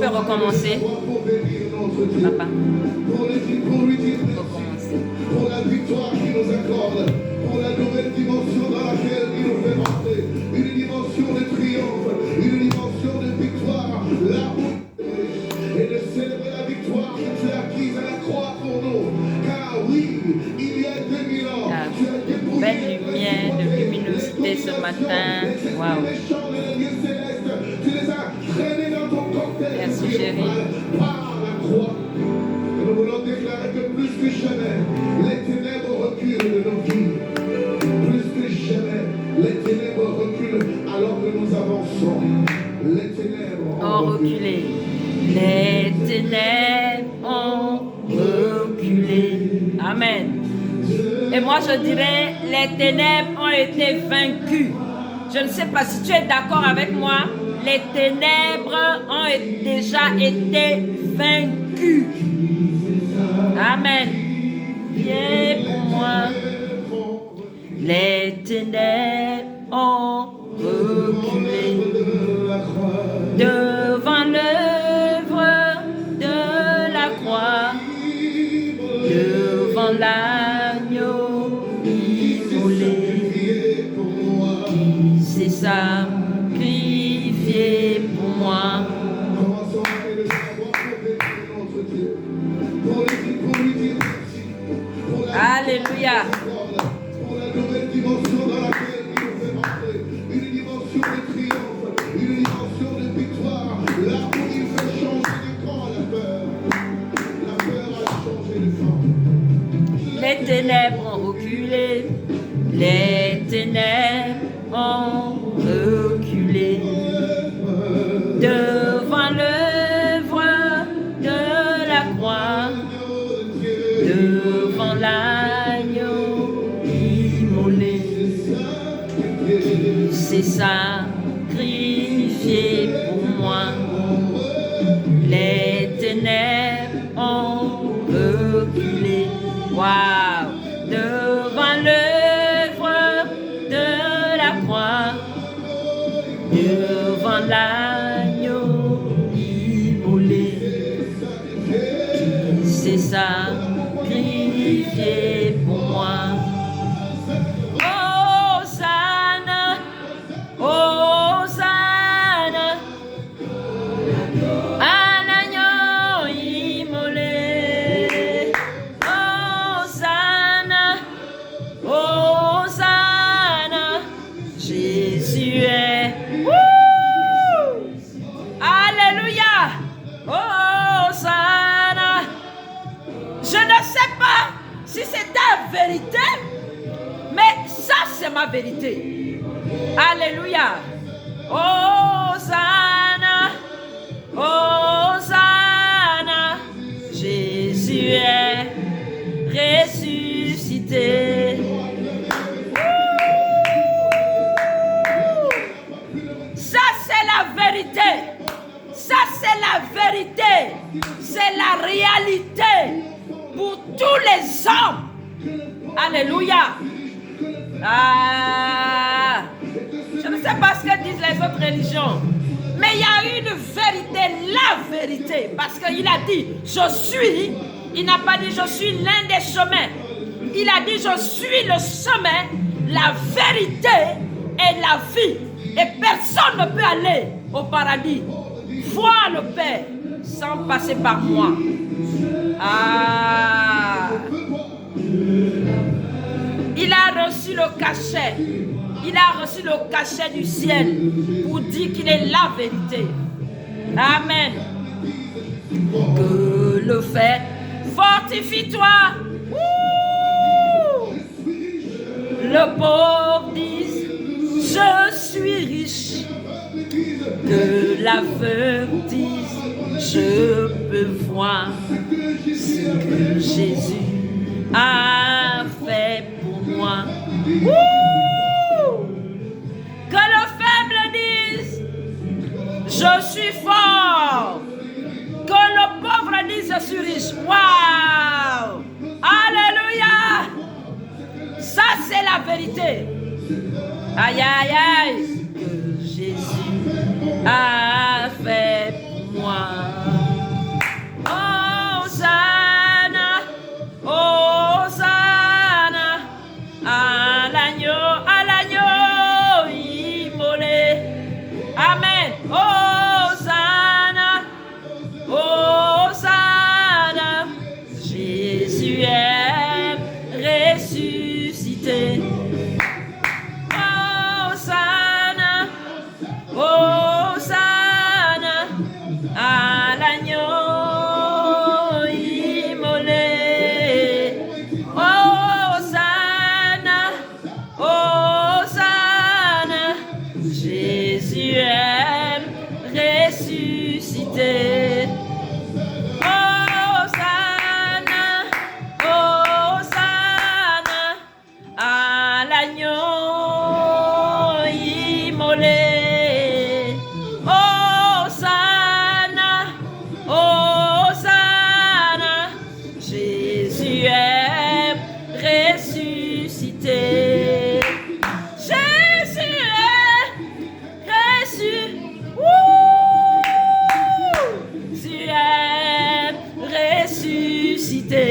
Recommencer. Papa. Recommencer. Pour la victoire qu'il nous accorde, pour la nouvelle dimension dans laquelle il nous fait entrer, une dimension de triomphe, une dimension de victoire, là où et de célébrer la victoire que tu as acquise à la croix pour nous. Car oui, il y a 2000 ans, tu as dépouillé belle lumière de luminosité ce matin. Waouh. Tu les as traînés dans ton cocktail. Merci chérie. Par la croix. Et nous voulons déclarer que plus que jamais, les ténèbres reculent de nos vies. Plus que jamais, les ténèbres reculent alors que nous avançons. Les ténèbres ont reculé. Les ténèbres ont reculé. Amen. Et moi je dirais, les ténèbres ont été vaincues. Je ne sais pas si tu es d'accord avec moi. Les ténèbres ont déjà été vaincues. Amen. Viens pour moi. Les ténèbres ont reculé devant l'œuvre de la croix, devant l'agneau immolé. C'est ça. Pour moi. Alléluia. Pour la nouvelle dimension dans laquelle il nous fait entrer, une dimension de triomphe, une dimension de victoire, là où il fait changer de camp la peur. La peur a changé de camp. Les ténèbres ont reculé. Les ténèbres ont reculé devant l'œuvre de la croix, devant l'agneau immolé. C'est sacrifié pour moi. Les ténèbres ont reculé. Waouh! Devant l'œuvre de la croix, devant l'agneau immolé, c'est sacrifié pour moi. Hosanna, Hosanna, un agneau immolé. Hosanna, Hosanna, Jésus est. Alléluia. Hosanna. Je ne sais pas si c'est ta vérité, mais ça c'est ma vérité. Alléluia. Hosanna. Hosanna. Jésus est ressuscité. Ça c'est la vérité. Ça c'est la vérité. C'est la réalité pour tous les hommes. Alléluia. Je ne sais pas ce que disent les autres religions, mais il y a une vérité, la vérité, parce qu'il a dit je suis, il n'a pas dit je suis l'un des chemins, il a dit je suis le chemin, la vérité et la vie, et personne ne peut aller au paradis, voir le Père sans passer par moi. Il a reçu le cachet. Il a reçu le cachet du ciel pour dire qu'il est la vérité. Amen. Que le fait fortifie-toi. Le pauvre dit Je suis riche. Que l'aveugle dise, je peux voir ce que Jésus a fait pour moi. Wouh! Que le faible dise, je suis fort. Que le pauvre dise, je suis riche. Waouh! Alléluia! Ça, c'est la vérité. Aïe, aïe, aïe. Que Jésus a fait pour moi. Hosanna, Hosanna, à l'agneau immolé. Amen. Hosanna, Hosanna, Jésus est ressuscité. Hosanna, Hosanna, à l'agneau immolé. Hosanna, Hosanna, Jésus est ressuscité. Hosanna, Hosanna, à l'agneau immolé. Hosanna, Hosanna, Jésus est ressuscité. Jésus est ressuscité. Jésus est ressuscité.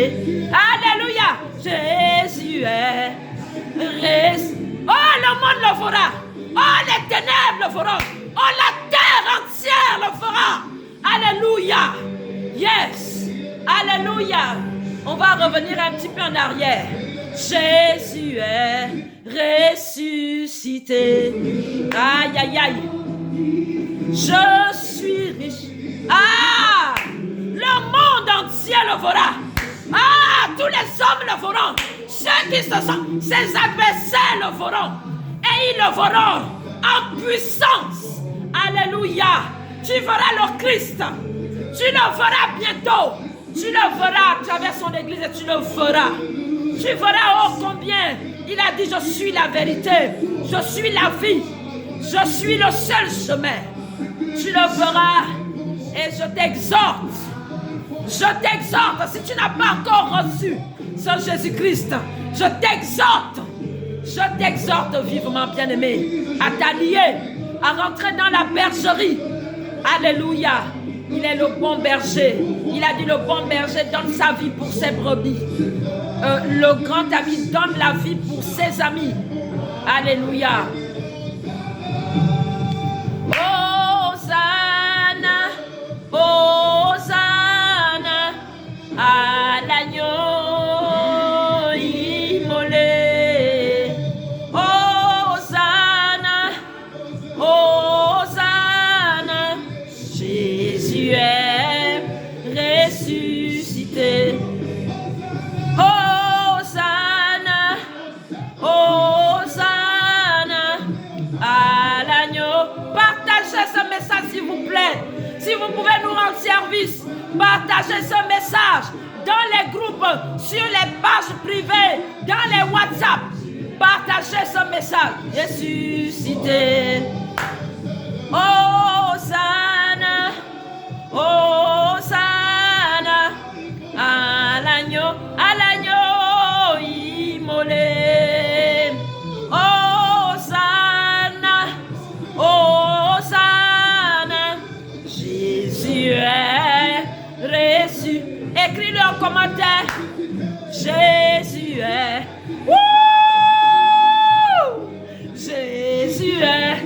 Alléluia. Jésus est ressuscité. Oh, le monde le fera. Oh, les ténèbres le feront. Oh, la terre entière le fera. Alléluia. Yes. Alléluia. On va revenir un petit peu en arrière. Jésus est ressuscité. Aïe, aïe, aïe. Je suis riche. Ah, le monde entier le fera. Ah, tous les hommes le feront. Ceux qui se sont, ses adversaires le feront. Et ils le feront en puissance. Alléluia. Tu verras le Christ. Tu le verras bientôt. Tu le verras à travers son église et tu le verras. Tu verras oh combien il a dit je suis la vérité. Je suis la vie. Je suis le seul chemin. Tu le verras et je t'exhorte. Je t'exhorte, si tu n'as pas encore reçu ce Jésus-Christ, je t'exhorte vivement, bien-aimé, à t'allier, à rentrer dans la bergerie. Alléluia. Il est le bon berger. Il a dit le bon berger donne sa vie pour ses brebis. Le grand ami donne la vie pour ses amis. Alléluia. Hosanna, Hosanna, à l'agneau immolé. Hosanna, Hosanna, Jésus est ressuscité. Hosanna, Hosanna, à l'agneau. Partagez ce message s'il vous plaît. Si vous pouvez nous rendre service, partagez ce message dans les groupes, sur les pages privées, dans les WhatsApp. Partagez ce message. Ressuscité. Hosanna, Hosanna, à l'agneau immolé. Hosanna, Hosanna, Jésus est ressuscité. Écris-le en commentaire. Jésus est. Jésus est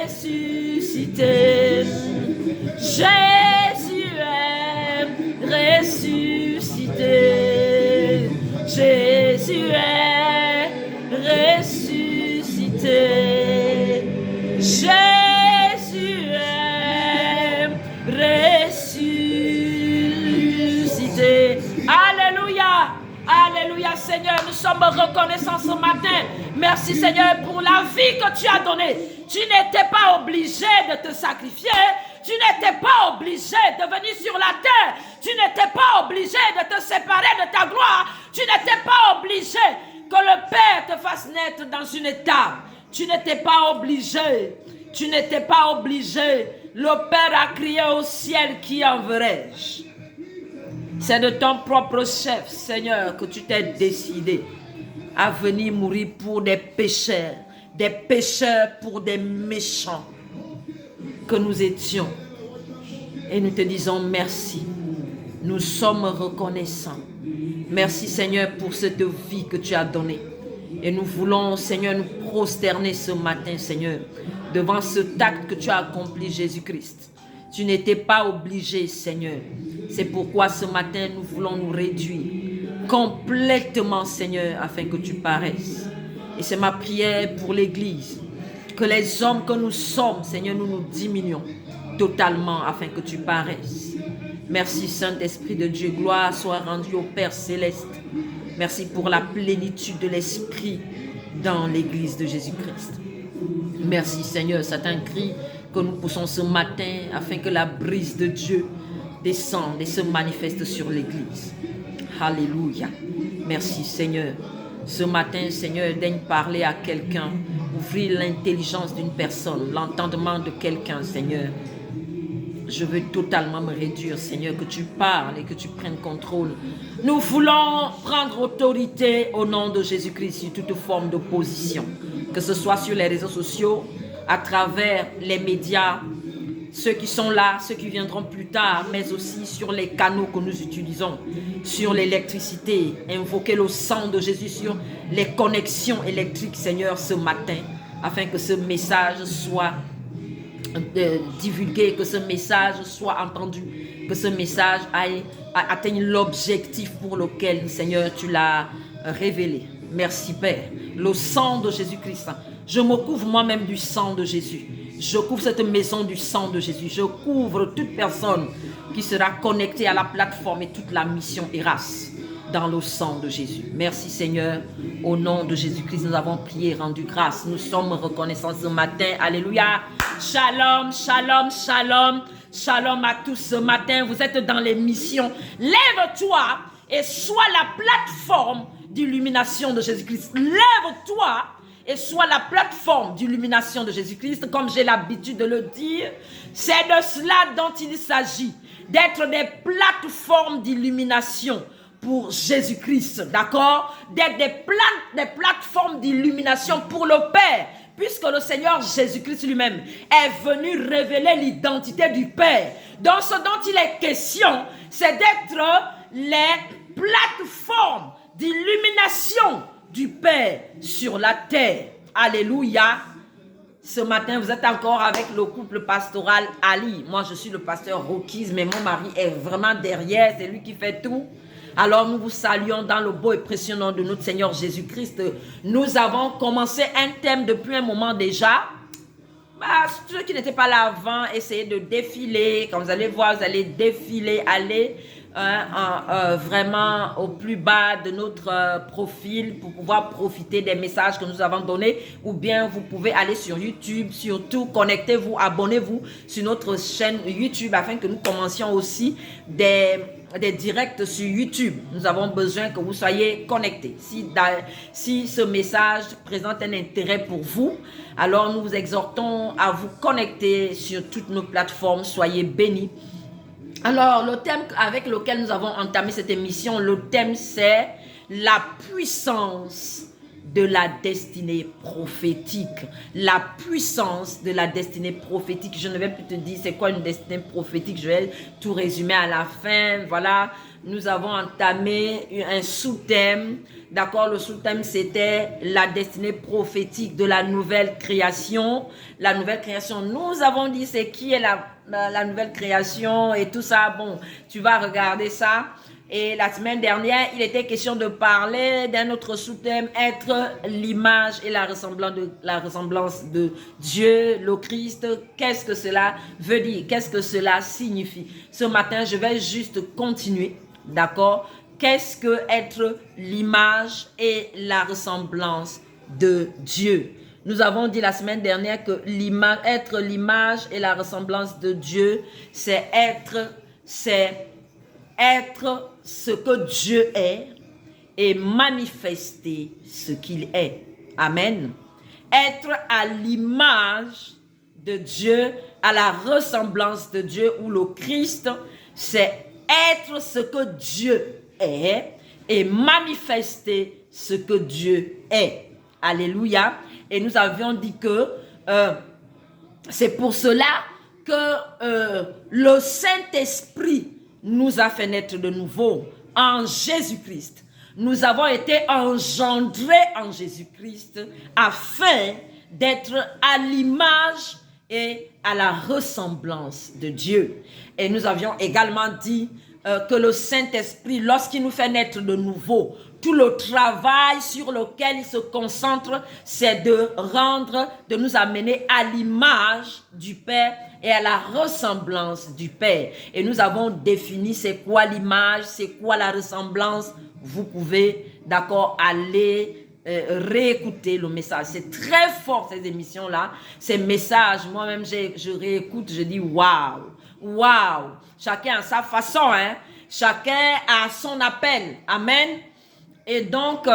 ressuscité. Jésus est ressuscité. Jésus est ressuscité. Jésus est ressuscité. Alléluia. Alléluia, Seigneur. Nous sommes reconnaissants ce matin. Merci Seigneur pour la vie que tu as donnée. Tu n'étais pas obligé de te sacrifier. Tu n'étais pas obligé de venir sur la terre. Tu n'étais pas obligé de te séparer de ta gloire. Tu n'étais pas obligé que le Père te fasse naître dans une étape. Tu n'étais pas obligé. Tu n'étais pas obligé. Le Père a crié au ciel, qui enverrai-je? C'est de ton propre chef, Seigneur, que tu t'es décidé à venir mourir pour des pécheurs pour des méchants que nous étions. Et nous te disons merci. Nous sommes reconnaissants. Merci Seigneur pour cette vie que tu as donnée. Et nous voulons Seigneur nous prosterner ce matin Seigneur devant cet acte que tu as accompli Jésus-Christ. Tu n'étais pas obligé Seigneur. C'est pourquoi ce matin nous voulons nous réduire complètement Seigneur afin que tu paraisses. Et c'est ma prière pour l'Église. Que les hommes que nous sommes Seigneur nous nous diminuons totalement afin que tu paraisses. Merci Saint-Esprit de Dieu. Gloire soit rendue au Père Céleste. Merci pour la plénitude de l'Esprit dans l'Église de Jésus-Christ. Merci Seigneur. C'est un cri que nous poussons ce matin afin que la brise de Dieu descende et se manifeste sur l'Église. Alléluia. Merci Seigneur. Ce matin, Seigneur, daigne parler à quelqu'un, ouvrir l'intelligence d'une personne, l'entendement de quelqu'un, Seigneur. Je veux totalement me réduire, Seigneur, que tu parles et que tu prennes contrôle. Nous voulons prendre autorité au nom de Jésus-Christ sur toute forme d'opposition, que ce soit sur les réseaux sociaux, à travers les médias, ceux qui sont là, ceux qui viendront plus tard, mais aussi sur les canaux que nous utilisons, sur l'électricité, invoquer le sang de Jésus sur les connexions électriques, Seigneur, ce matin, afin que ce message soit divulgué, que ce message soit entendu, que ce message atteigne l'objectif pour lequel, Seigneur, tu l'as révélé. Merci Père. Le sang de Jésus-Christ, je me couvre moi-même du sang de Jésus. Je couvre cette maison du sang de Jésus. Je couvre toute personne qui sera connectée à la plateforme et toute la mission Eras dans le sang de Jésus. Merci Seigneur. Au nom de Jésus-Christ, nous avons prié, rendu grâce. Nous sommes reconnaissants ce matin. Alléluia. Shalom, shalom, shalom. Shalom à tous ce matin. Vous êtes dans les missions. Lève-toi et sois la plateforme d'illumination de Jésus-Christ. Lève-toi et soit la plateforme d'illumination de Jésus-Christ, comme j'ai l'habitude de le dire. C'est de cela dont il s'agit, d'être des plateformes d'illumination pour Jésus-Christ, d'accord? D'être des plateformes d'illumination pour le Père, puisque le Seigneur Jésus-Christ lui-même est venu révéler l'identité du Père. Donc ce dont il est question, c'est d'être les plateformes d'illumination du Père sur la terre. Alléluia. Ce matin, vous êtes encore avec le couple pastoral Ali. Moi, je suis le pasteur Rockies, mais mon mari est vraiment derrière. C'est lui qui fait tout. Alors, nous vous saluons dans le beau et précieux nom de notre Seigneur Jésus-Christ. Nous avons commencé un thème depuis un moment déjà. Ceux qui n'étaient pas là avant, essayez de défiler. Comme vous allez voir, vous allez défiler, aller vraiment au plus bas de notre profil pour pouvoir profiter des messages que nous avons donnés, ou bien vous pouvez aller sur YouTube. Surtout connectez-vous, abonnez-vous sur notre chaîne YouTube afin que nous commencions aussi des directs sur YouTube. Nous avons besoin que vous soyez connectés. Si ce message présente un intérêt pour vous, alors nous vous exhortons à vous connecter sur toutes nos plateformes. Soyez bénis. Alors, le thème avec lequel nous avons entamé cette émission, le thème c'est la puissance de la destinée prophétique. La puissance de la destinée prophétique. Je ne vais plus te dire c'est quoi une destinée prophétique. Je vais tout résumer à la fin. Voilà, nous avons entamé un sous-thème. D'accord, le sous-thème c'était la destinée prophétique de la nouvelle création. La nouvelle création, nous avons dit c'est qui est la nouvelle création et tout ça. Bon, tu vas regarder ça. Et la semaine dernière, il était question de parler d'un autre sous-thème, être l'image et la ressemblance de Dieu, le Christ. Qu'est-ce que cela veut dire? Qu'est-ce que cela signifie? Ce matin, je vais juste continuer, d'accord? Qu'est-ce que être l'image et la ressemblance de Dieu. Nous avons dit la semaine dernière que être l'image et la ressemblance de Dieu, c'est être ce que Dieu est et manifester ce qu'il est. Amen. Être à l'image de Dieu, à la ressemblance de Dieu ou le Christ, c'est être ce que Dieu est et manifester ce que Dieu est. Alléluia. Et nous avions dit que c'est pour cela que le Saint-Esprit nous a fait naître de nouveau en Jésus-Christ. Nous avons été engendrés en Jésus-Christ afin d'être à l'image et à la ressemblance de Dieu. Et nous avions également dit que le Saint-Esprit, lorsqu'il nous fait naître de nouveau, tout le travail sur lequel il se concentre, c'est de nous amener à l'image du Père et à la ressemblance du Père. Et nous avons défini c'est quoi l'image, c'est quoi la ressemblance. Vous pouvez, d'accord, aller réécouter le message. C'est très fort ces émissions-là, ces messages. Moi-même, je réécoute, je dis waouh, waouh. Chacun a sa façon, hein. Chacun a son appel. Amen. Et donc,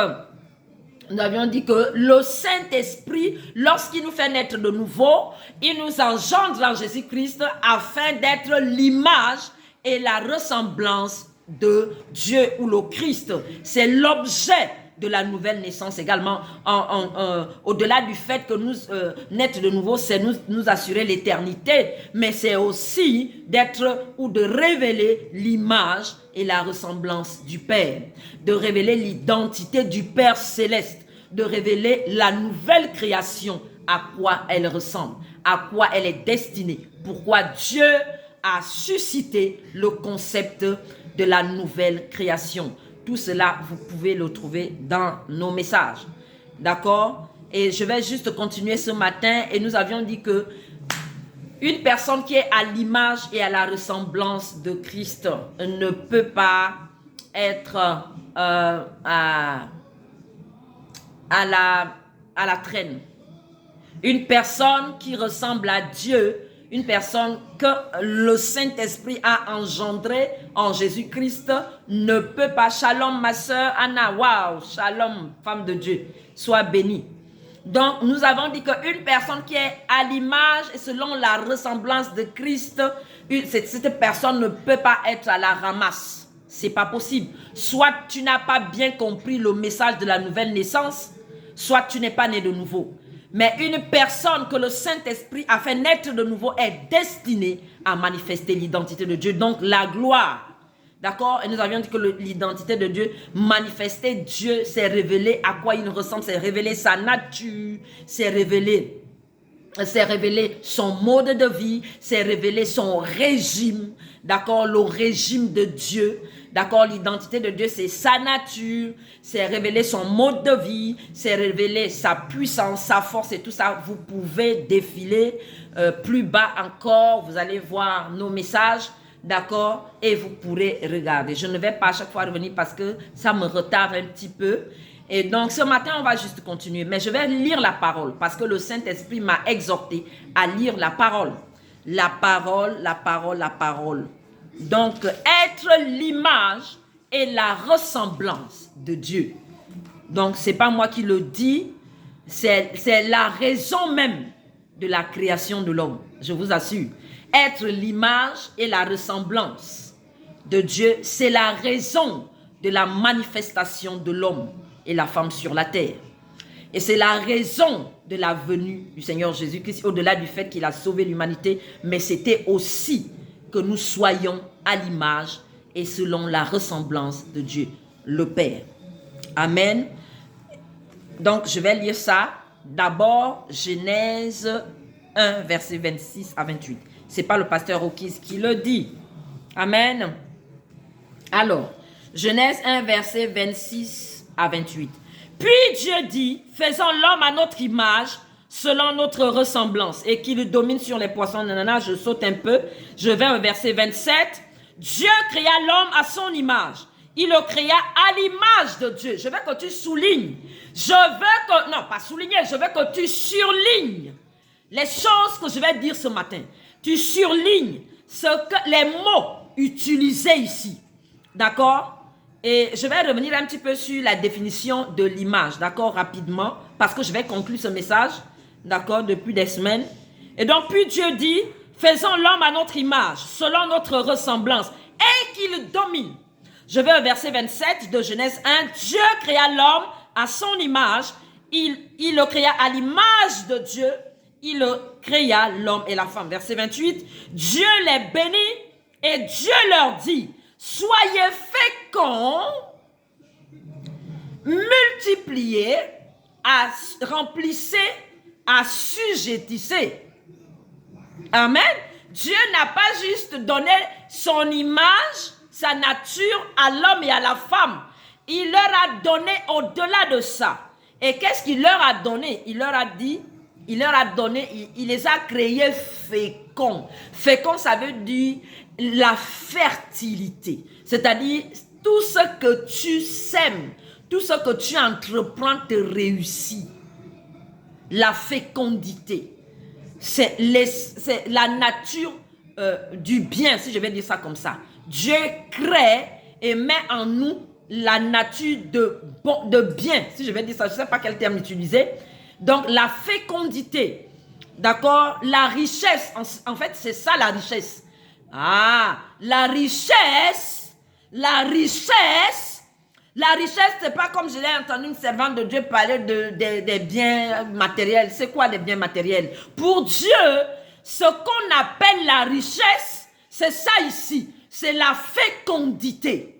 nous avions dit que le Saint-Esprit, lorsqu'il nous fait naître de nouveau, il nous engendre en Jésus-Christ afin d'être l'image et la ressemblance de Dieu ou le Christ. C'est l'objet de la nouvelle naissance également. Au-delà du fait que nous naître de nouveau, c'est nous assurer l'éternité, mais c'est aussi d'être ou de révéler l'image et la ressemblance du Père, de révéler l'identité du Père céleste, de révéler la nouvelle création, à quoi elle ressemble, à quoi elle est destinée, pourquoi Dieu a suscité le concept de la nouvelle création. Tout cela, vous pouvez le trouver dans nos messages. D'accord? Et je vais juste continuer ce matin. Et nous avions dit que une personne qui est à l'image et à la ressemblance de Christ ne peut pas être à la traîne. Une personne qui ressemble à Dieu, une personne que le Saint-Esprit a engendrée en Jésus-Christ ne peut pas. Shalom ma soeur Anna, waouh, shalom femme de Dieu, sois bénie. Donc nous avons dit qu'une personne qui est à l'image et selon la ressemblance de Christ, cette personne ne peut pas être à la ramasse. C'est pas possible. Soit tu n'as pas bien compris le message de la nouvelle naissance, soit tu n'es pas né de nouveau. Mais une personne que le Saint-Esprit a fait naître de nouveau est destinée à manifester l'identité de Dieu. Donc la gloire. D'accord? Et nous avions dit que l'identité de Dieu, manifester Dieu, c'est révéler à quoi il ressemble, c'est révéler sa nature, c'est révéler son mode de vie, c'est révéler son régime, d'accord, le régime de Dieu, d'accord, l'identité de Dieu, c'est sa nature, c'est révéler son mode de vie, c'est révéler sa puissance, sa force et tout ça. Vous pouvez défiler plus bas encore, vous allez voir nos messages, d'accord, et vous pourrez regarder. Je ne vais pas à chaque fois revenir parce que ça me retarde un petit peu. Et donc, ce matin, on va juste continuer. Mais je vais lire la parole parce que le Saint-Esprit m'a exhorté à lire la parole. La parole, la parole, la parole. Donc, être l'image et la ressemblance de Dieu. Donc, ce n'est pas moi qui le dis. C'est la raison même de la création de l'homme. Je vous assure. Être l'image et la ressemblance de Dieu, c'est la raison de la manifestation de l'homme et la femme sur la terre. Et c'est la raison de la venue du Seigneur Jésus-Christ, au-delà du fait qu'il a sauvé l'humanité, mais c'était aussi que nous soyons à l'image et selon la ressemblance de Dieu, le Père. Amen. Donc, je vais lire ça. D'abord, Genèse 1, verset 26 à 28. Ce n'est pas le pasteur Okis qui le dit. Amen. Alors, Genèse 1, verset 26 à 28. Puis Dieu dit, faisons l'homme à notre image, selon notre ressemblance, et qu'il domine sur les poissons. Nanana, je saute un peu. Je vais au verset 27. Dieu créa l'homme à son image. il le créa à l'image de Dieu. Je veux que tu soulignes. Je veux que, non, pas souligner, je veux que tu surlignes les choses que je vais dire ce matin. Tu surlignes les mots utilisés ici. D'accord? Et je vais revenir un petit peu sur la définition de l'image, d'accord, rapidement, parce que je vais conclure ce message, d'accord, depuis des semaines. Et donc, puis Dieu dit, faisons l'homme à notre image, selon notre ressemblance, et qu'il domine. Je vais au verset 27 de Genèse 1. Dieu créa l'homme à son image, il le créa à l'image de Dieu, il le créa l'homme et la femme. Verset 28, Dieu les bénit et Dieu leur dit, soyez féconds, multipliez, remplissez, assujettissez. Amen. Dieu n'a pas juste donné son image, sa nature à l'homme et à la femme. Il leur a donné au-delà de ça. Et qu'est-ce qu'il leur a donné? Il leur a dit, il les a créés féconds. Fécond, ça veut dire la fertilité. C'est-à-dire, tout ce que tu sèmes, tout ce que tu entreprends te réussit. La fécondité. C'est la nature du bien, si je vais dire ça comme ça. Dieu crée et met en nous la nature de bien, si je vais dire ça, je ne sais pas quel terme utiliser. Donc, la fécondité, d'accord? La richesse, en fait, c'est ça la richesse. Ah, la richesse, c'est pas comme je l'ai entendu une servante de Dieu parler des biens matériels. C'est quoi les biens matériels? Pour Dieu, ce qu'on appelle la richesse, c'est ça ici. C'est la fécondité.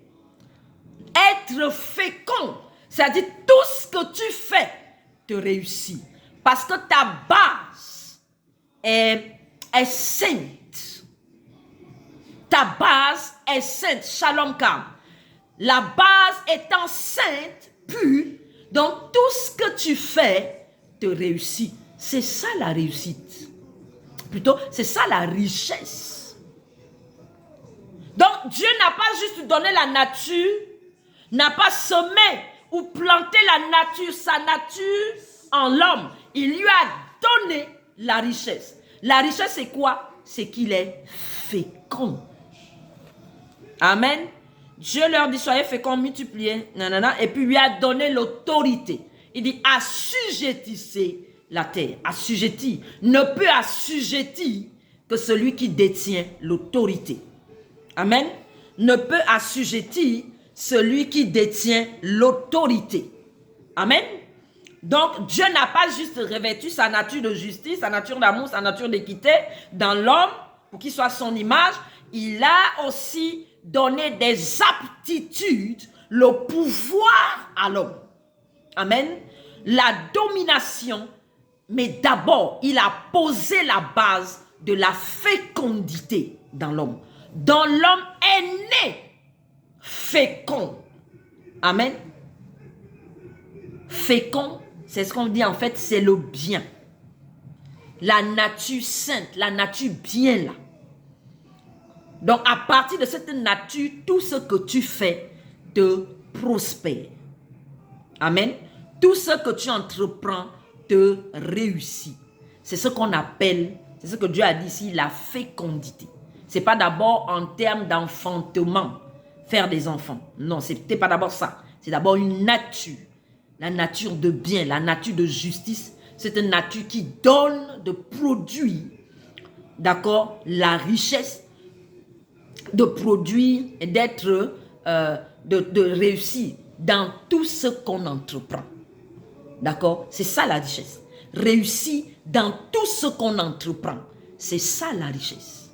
Être fécond, c'est-à-dire tout ce que tu fais te réussit. Parce que ta base est sainte. Ta base est sainte. Shalom Kam. La base étant sainte, pure, donc tout ce que tu fais te réussit. C'est ça la réussite. Plutôt, c'est ça la richesse. Donc, Dieu n'a pas juste donné la nature, n'a pas semé ou planté la nature, sa nature en l'homme. Il lui a donné la richesse. La richesse, c'est quoi? C'est qu'il est fécond. Amen. Dieu leur dit, soyez féconds, multipliez, nanana, et puis lui a donné l'autorité. Il dit, assujettissez la terre. Assujetti ne peut assujettir que celui qui détient l'autorité. Amen. Ne peut assujettir celui qui détient l'autorité. Amen. Donc, Dieu n'a pas juste revêtu sa nature de justice, sa nature d'amour, sa nature d'équité dans l'homme pour qu'il soit son image. Il a aussi donné des aptitudes, le pouvoir à l'homme. Amen. La domination, mais d'abord, il a posé la base de la fécondité dans l'homme. Dans l'homme est né fécond. Amen. Fécond, c'est ce qu'on dit en fait, c'est le bien. La nature sainte, la nature bien là. Donc, à partir de cette nature, tout ce que tu fais te prospère. Amen. Tout ce que tu entreprends te réussit. C'est ce qu'on appelle, c'est ce que Dieu a dit ici, la fécondité. Ce n'est pas d'abord en termes d'enfantement, faire des enfants. Non, ce n'était pas d'abord ça. C'est d'abord une nature. La nature de bien, la nature de justice. C'est une nature qui donne de produire, d'accord, la richesse, de produire et d'être, de réussir dans tout ce qu'on entreprend. D'accord? C'est ça la richesse. Réussir dans tout ce qu'on entreprend. C'est ça la richesse.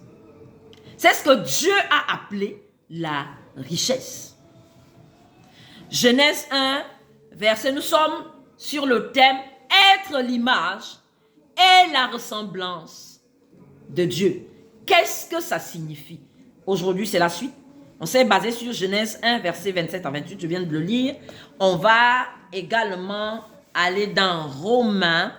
C'est ce que Dieu a appelé la richesse. Genèse 1, verset, nous sommes sur le thème être l'image et la ressemblance de Dieu. Qu'est-ce que ça signifie? Aujourd'hui, c'est la suite. On s'est basé sur Genèse 1, verset 27 à 28. Je viens de le lire. On va également aller dans Romains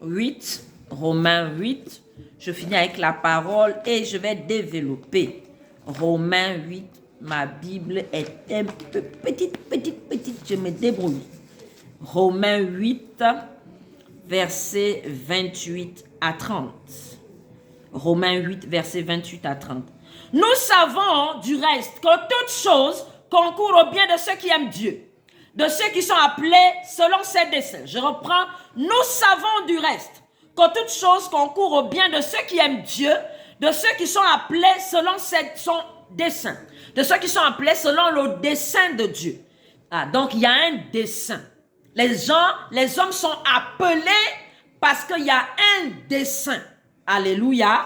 8. Romains 8. Je finis avec la parole et je vais développer. Romains 8, ma Bible est un peu petite. Je me débrouille. Romains 8, versets 28 à 30. Romains 8, versets 28 à 30. Nous savons du reste que toutes choses concourent au bien de ceux qui aiment Dieu, de ceux qui sont appelés selon ses desseins. Je reprends. Nous savons du reste que toutes choses concourent au bien de ceux qui aiment Dieu, de ceux qui sont appelés selon son dessein, de ceux qui sont appelés selon le dessein de Dieu. Ah, donc il y a un dessein. Les hommes sont appelés parce qu'il y a un dessein. Alléluia.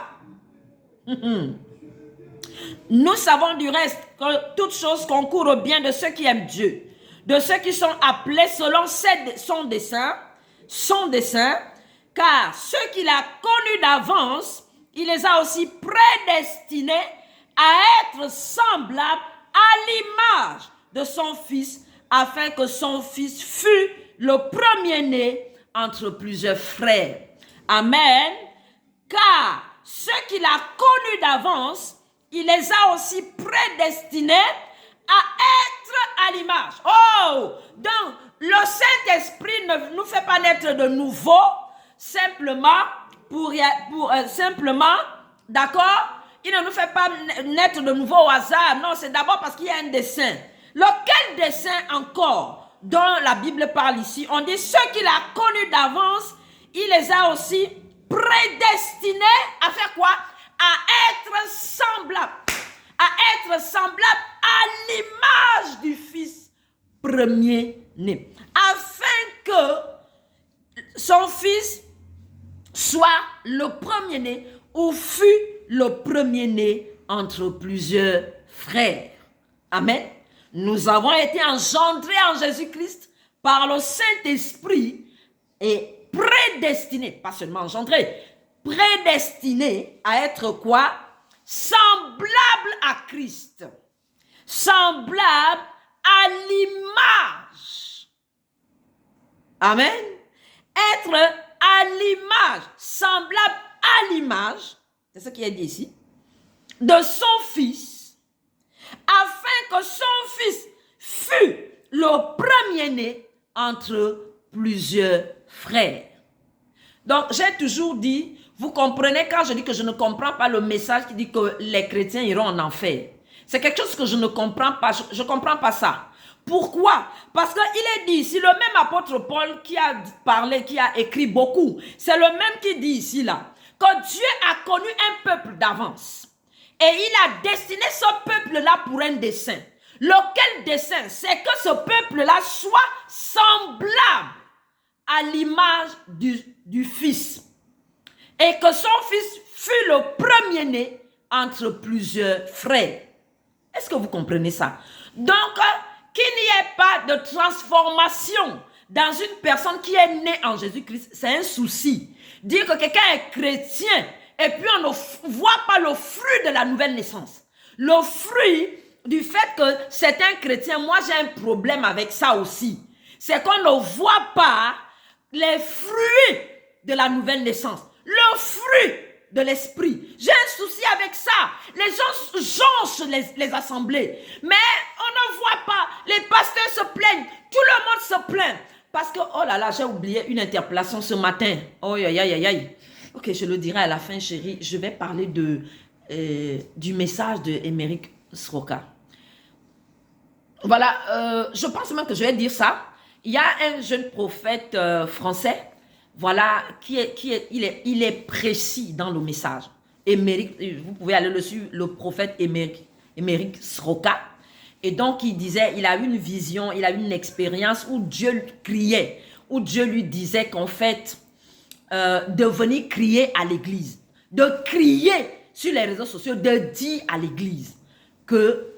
Nous savons du reste que toutes choses concourent au bien de ceux qui aiment Dieu, de ceux qui sont appelés selon son dessein, car ceux qu'il a connus d'avance, il les a aussi prédestinés à être semblables à l'image de son Fils, afin que son Fils fût le premier-né entre plusieurs frères. Amen. Car ceux qu'il a connus d'avance, il les a aussi prédestinés à être à l'image. Oh! Donc, le Saint-Esprit ne nous fait pas naître de nouveau, simplement, d'accord? Il ne nous fait pas naître de nouveau au hasard. Non, c'est d'abord parce qu'il y a un dessein. Lequel dessein encore dont la Bible parle ici? On dit ceux qu'il a connus d'avance, il les a aussi prédestinés à faire quoi? À être semblables à l'image du Fils premier-né, afin que son Fils soit le premier-né ou fût le premier-né entre plusieurs frères. Amen. Nous avons été engendrés en Jésus-Christ par le Saint-Esprit et prédestinés, pas seulement engendrés, prédestinés à être quoi? Semblable à Christ, semblable à l'image. Amen. Être à l'image, semblable à l'image, c'est ce qui est dit ici, de son Fils, afin que son Fils fût le premier-né entre plusieurs frères. Donc, j'ai toujours dit, vous comprenez quand je dis que je ne comprends pas le message qui dit que les chrétiens iront en enfer. C'est quelque chose que je ne comprends pas. Je ne comprends pas ça. Pourquoi? Parce qu'il est dit ici, le même apôtre Paul qui a parlé, qui a écrit beaucoup, c'est le même qui dit ici là, que Dieu a connu un peuple d'avance. Et il a destiné ce peuple-là pour un dessein. Lequel dessein? C'est que ce peuple-là soit semblable à l'image du Fils. Et que son Fils fût le premier-né entre plusieurs frères. Est-ce que vous comprenez ça? Donc, qu'il n'y ait pas de transformation dans une personne qui est née en Jésus-Christ, c'est un souci. Dire que quelqu'un est chrétien et puis on ne voit pas le fruit de la nouvelle naissance. Le fruit du fait que c'est un chrétien, moi j'ai un problème avec ça aussi. C'est qu'on ne voit pas les fruits de la nouvelle naissance. Le fruit de l'esprit. J'ai un souci avec ça. Les gens jonchent les assemblées. Mais on ne voit pas. Les pasteurs se plaignent. Tout le monde se plaint. Parce que, oh là là, j'ai oublié une interpellation ce matin. Oh, aïe, aïe, aïe, aïe. Ok, je le dirai à la fin, chérie. Je vais parler du message de Émeric Sroka. Voilà, je pense même que je vais dire ça. Il y a un jeune prophète français. Voilà, il est précis dans le message. Vous pouvez aller le suivre, le prophète Émeric Sroka. Et donc, il disait, il a eu une vision, il a eu une expérience où Dieu criait, où Dieu lui disait qu'en fait, de venir crier à l'église, de crier sur les réseaux sociaux, de dire à l'église que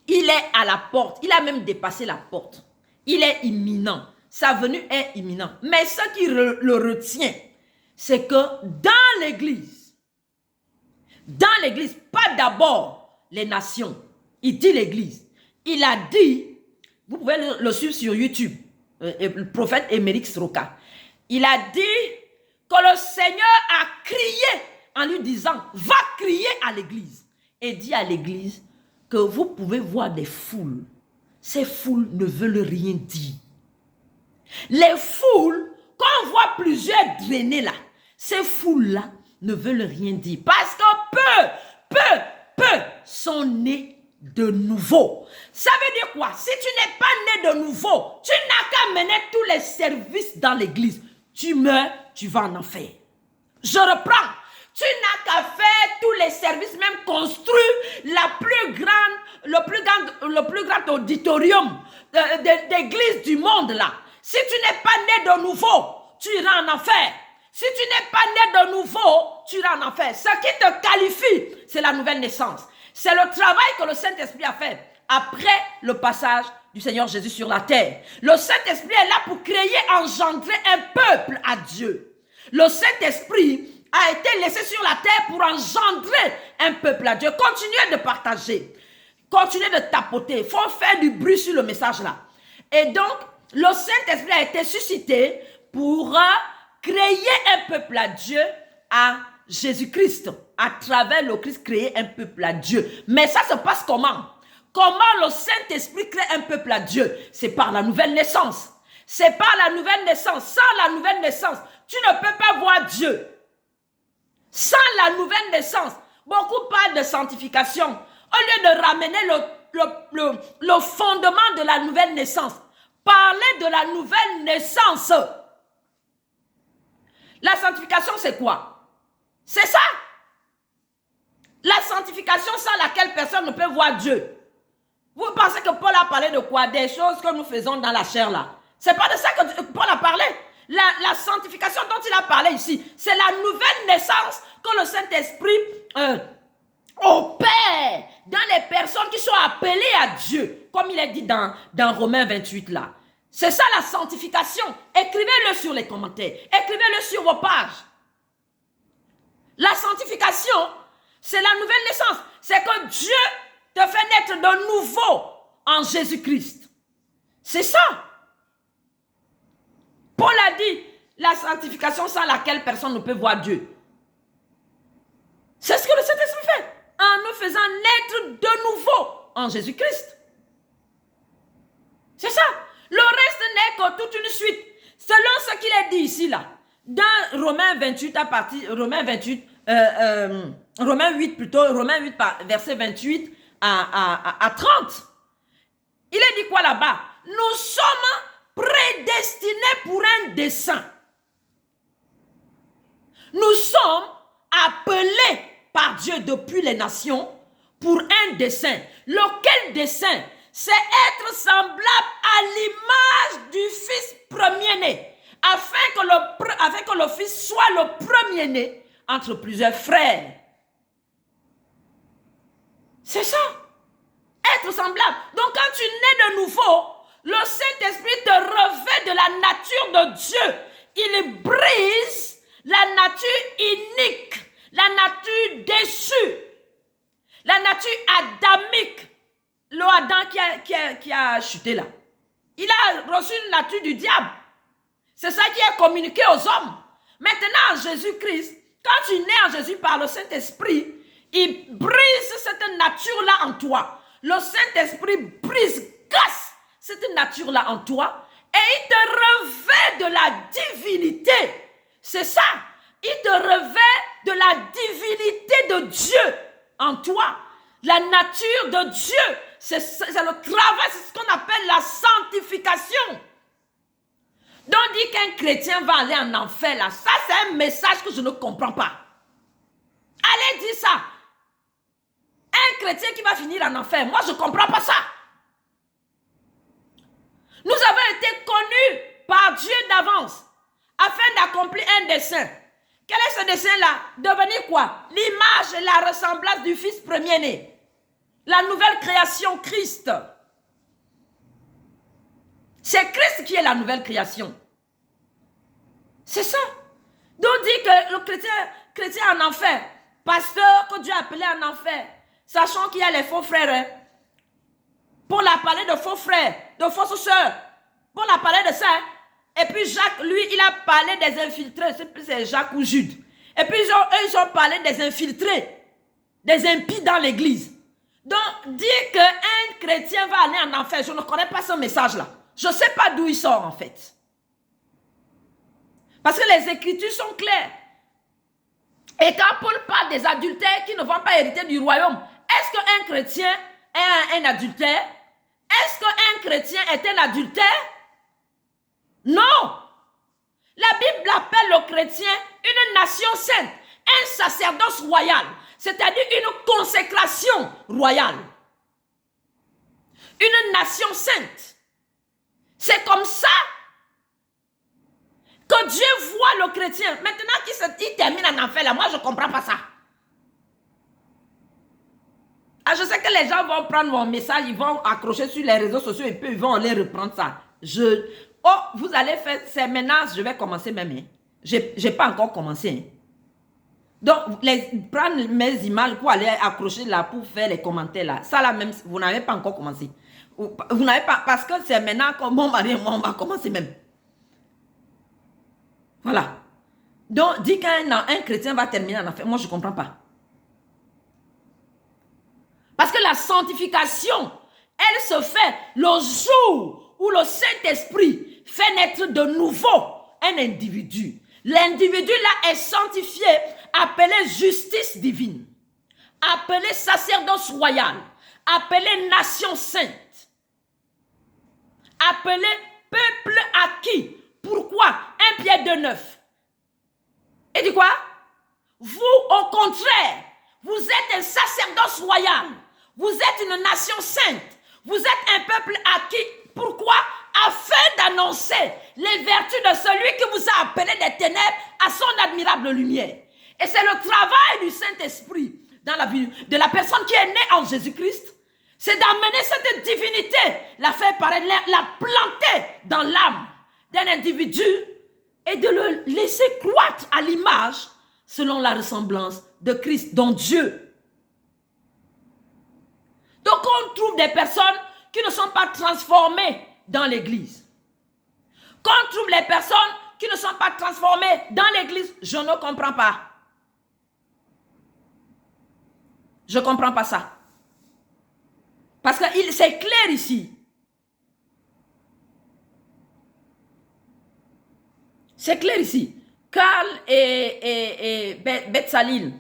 il est à la porte, il a même dépassé la porte, il est imminent. Sa venue est imminente. Mais ce qui le retient, c'est que dans l'église, pas d'abord les nations, il dit l'église. Il a dit, vous pouvez le suivre sur YouTube, le prophète Émeric Sroka. Il a dit que le Seigneur a crié en lui disant, va crier à l'église. Et dit à l'église que vous pouvez voir des foules. Ces foules ne veulent rien dire. Les foules, quand on voit plusieurs drainés là, ces foules-là ne veulent rien dire. Parce que peu sont nés de nouveau. Ça veut dire quoi? Si tu n'es pas né de nouveau, tu n'as qu'à mener tous les services dans l'église. Tu meurs, tu vas en enfer. Je reprends. Tu n'as qu'à faire tous les services, même construire le plus grand auditorium d'église du monde là. Si tu n'es pas né de nouveau, tu iras en enfer. Si tu n'es pas né de nouveau, tu iras en enfer. Ce qui te qualifie, c'est la nouvelle naissance. C'est le travail que le Saint-Esprit a fait après le passage du Seigneur Jésus sur la terre. Le Saint-Esprit est là pour créer, engendrer un peuple à Dieu. Le Saint-Esprit a été laissé sur la terre pour engendrer un peuple à Dieu. Continuez de partager. Continuez de tapoter. Il faut faire du bruit sur le message là. Et donc, le Saint-Esprit a été suscité pour créer un peuple à Dieu à Jésus-Christ. À travers le Christ, créer un peuple à Dieu. Mais ça se passe comment? Comment le Saint-Esprit crée un peuple à Dieu? C'est par la nouvelle naissance. C'est par la nouvelle naissance. Sans la nouvelle naissance, tu ne peux pas voir Dieu. Sans la nouvelle naissance, beaucoup parlent de sanctification. Au lieu de ramener le fondement de la nouvelle naissance, parler de la nouvelle naissance. La sanctification, c'est quoi? C'est ça. La sanctification sans laquelle personne ne peut voir Dieu. Vous pensez que Paul a parlé de quoi? Des choses que nous faisons dans la chair là. C'est pas de ça que Paul a parlé. La sanctification dont il a parlé ici, c'est la nouvelle naissance que le Saint-Esprit opère dans les personnes qui sont appelées à Dieu, comme il est dit dans Romains 28 là. C'est ça la sanctification. Écrivez-le sur les commentaires. Écrivez-le sur vos pages. La sanctification, c'est la nouvelle naissance. C'est que Dieu te fait naître de nouveau en Jésus-Christ. C'est ça. Paul a dit, la sanctification sans laquelle personne ne peut voir Dieu. C'est ce que le Saint-Esprit fait, en nous faisant naître de nouveau en Jésus-Christ. C'est ça. Le reste n'est que toute une suite. Selon ce qu'il est dit ici, là, dans Romains 28, Romains 8, verset 28 à 30. Il est dit quoi là-bas? Nous sommes prédestinés pour un dessein. Nous sommes appelés par Dieu depuis les nations pour un dessein. Lequel dessein? C'est être semblable à l'image du Fils premier-né, afin que le Fils soit le premier-né entre plusieurs frères. C'est ça. Être semblable. Donc quand tu nais de nouveau, le Saint-Esprit te revêt de la nature de Dieu. Il brise la nature inique, la nature déchue, la nature adamique. Le Adam qui a chuté là. Il a reçu une nature du diable. C'est ça qui est communiqué aux hommes. Maintenant, en Jésus-Christ, quand tu nais en Jésus par le Saint-Esprit, il brise cette nature-là en toi. Le Saint-Esprit casse cette nature-là en toi et il te revêt de la divinité. C'est ça. Il te revêt de la divinité de Dieu en toi. La nature de Dieu. C'est le travail, c'est ce qu'on appelle la sanctification. Donc dire qu'un chrétien va aller en enfer là, ça c'est un message que je ne comprends pas. Allez dire ça. Un chrétien qui va finir en enfer, moi je ne comprends pas ça. Nous avons été connus par Dieu d'avance afin d'accomplir un dessein. Quel est ce dessein-là? Devenir quoi? L'image et la ressemblance du Fils premier-né. La nouvelle création, Christ. C'est Christ qui est la nouvelle création. C'est ça. Donc dit que le chrétien en enfer, pasteur que Dieu a appelé en enfer, sachant qu'il y a les faux frères, hein. Paul a parlé de faux frères, de fausses sœurs. Paul a parlé de ça. Hein. Et puis Jacques, lui, il a parlé des infiltrés. C'est Jacques ou Jude. Et puis eux, ils ont parlé des infiltrés, des impies dans l'église. Donc, dire qu'un chrétien va aller en enfer, je ne connais pas ce message-là. Je ne sais pas d'où il sort en fait. Parce que les Écritures sont claires. Et quand Paul parle des adultères qui ne vont pas hériter du royaume, est-ce qu'un chrétien est un adultère? Est-ce qu'un chrétien est un adultère? Non. La Bible appelle le chrétien une nation sainte, un sacerdoce royal, c'est-à-dire une consécration royale. Une nation sainte. C'est comme ça que Dieu voit le chrétien. Maintenant qu'il termine en enfer, là, moi je ne comprends pas ça. Ah, je sais que les gens vont prendre mon message, ils vont accrocher sur les réseaux sociaux et puis ils vont aller reprendre ça. Oh, vous allez faire, c'est maintenant, je vais commencer même. Hein. Je n'ai pas encore commencé. Hein. Donc, prendre mes images pour aller accrocher là, pour faire les commentaires là. Ça là même, vous n'avez pas encore commencé. Vous n'avez pas, parce que c'est maintenant que mon mari et moi, on va commencer même. Voilà. Donc, dit qu'un chrétien va terminer en enfer, moi je ne comprends pas. Parce que la sanctification, elle se fait le jour où le Saint-Esprit fait naître de nouveau un individu. L'individu là est sanctifié, appelé justice divine, appelé sacerdoce royal, appelé nation sainte, appelé peuple acquis. Pourquoi? 1 Pierre 2,9. Et dit quoi? Vous, au contraire, vous êtes un sacerdoce royal. Vous êtes une nation sainte. Vous êtes un peuple acquis. Pourquoi? Afin d'annoncer les vertus de celui qui vous a appelé des ténèbres à son admirable lumière. Et c'est le travail du Saint-Esprit dans la vie de la personne qui est née en Jésus-Christ. C'est d'amener cette divinité, la faire paraître, la planter dans l'âme d'un individu et de le laisser croître à l'image selon la ressemblance de Christ, dont Dieu. Donc on trouve des personnes qui ne sont pas transformées dans l'église. Quand on trouve les personnes qui ne sont pas transformées dans l'église, je ne comprends pas. Je ne comprends pas ça. Parce que c'est clair ici. C'est clair ici. Carl et Betsalil, il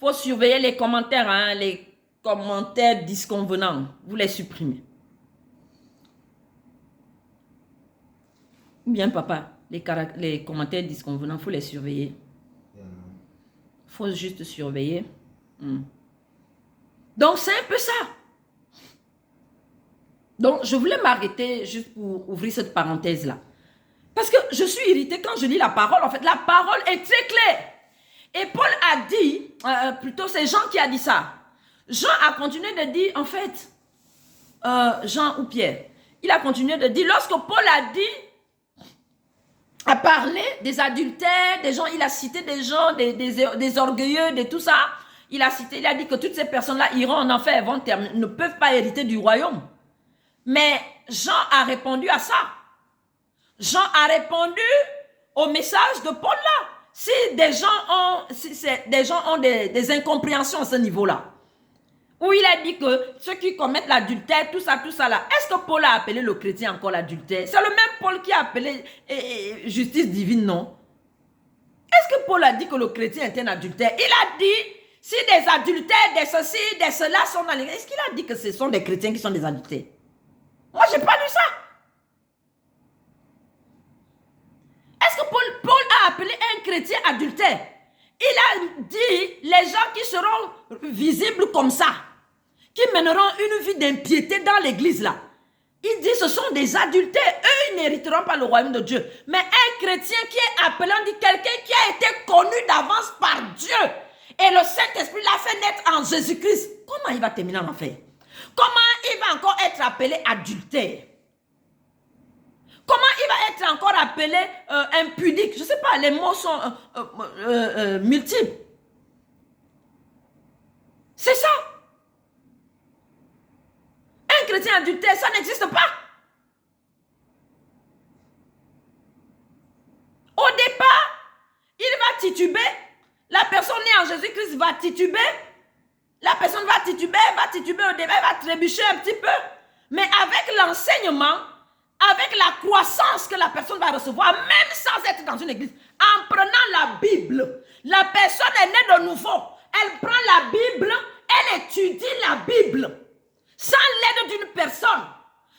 faut surveiller les commentaires, hein, les commentaires disconvenants. Vous les supprimez. Ou bien, papa, les commentaires disconvenants, il faut les surveiller. Il faut juste surveiller. Donc, c'est un peu ça. Donc, je voulais m'arrêter juste pour ouvrir cette parenthèse-là. Parce que je suis irritée quand je lis la parole. En fait, la parole est très claire. Et Paul a dit, plutôt c'est Jean qui a dit ça. Jean a continué de dire, en fait, Jean ou Pierre, il a continué de dire, lorsque Paul a parlé des adultères, des gens, il a cité des gens, des orgueilleux, de tout ça. Il a dit que toutes ces personnes-là iront en enfer, ne peuvent pas hériter du royaume. Mais Jean a répondu à ça. Jean a répondu au message de Paul là. Si des gens ont des incompréhensions à ce niveau-là, où il a dit que ceux qui commettent l'adultère, tout ça là, est-ce que Paul a appelé le chrétien encore l'adultère? C'est le même Paul qui a appelé justice divine, non? Est-ce que Paul a dit que le chrétien est un adultère? Il a dit, si des adultères, des ceci, des cela sont dans l'église, est-ce qu'il a dit que ce sont des chrétiens qui sont des adultères? Moi, je n'ai pas lu ça. Est-ce que Paul a appelé un chrétien adultère? Il a dit les gens qui seront visibles comme ça, qui mèneront une vie d'impiété dans l'église là. Il dit ce sont des adultères. Eux, ils n'hériteront pas le royaume de Dieu. Mais un chrétien qui est appelé, on dit quelqu'un qui a été connu d'avance par Dieu. Et le Saint-Esprit l'a fait naître en Jésus-Christ. Comment il va terminer en enfer? Comment il va encore être appelé adultère? Comment il va être encore appelé impudique? Je ne sais pas, les mots sont multiples. C'est ça. Un chrétien adultère, ça n'existe pas. Au départ, il va tituber. La personne née en Jésus-Christ va tituber. la personne va tituber au début, elle va trébucher un petit peu. Mais avec l'enseignement, avec la croissance que la personne va recevoir, même sans être dans une église, en prenant la Bible, la personne est née de nouveau. Elle prend la Bible, elle étudie la Bible, sans l'aide d'une personne.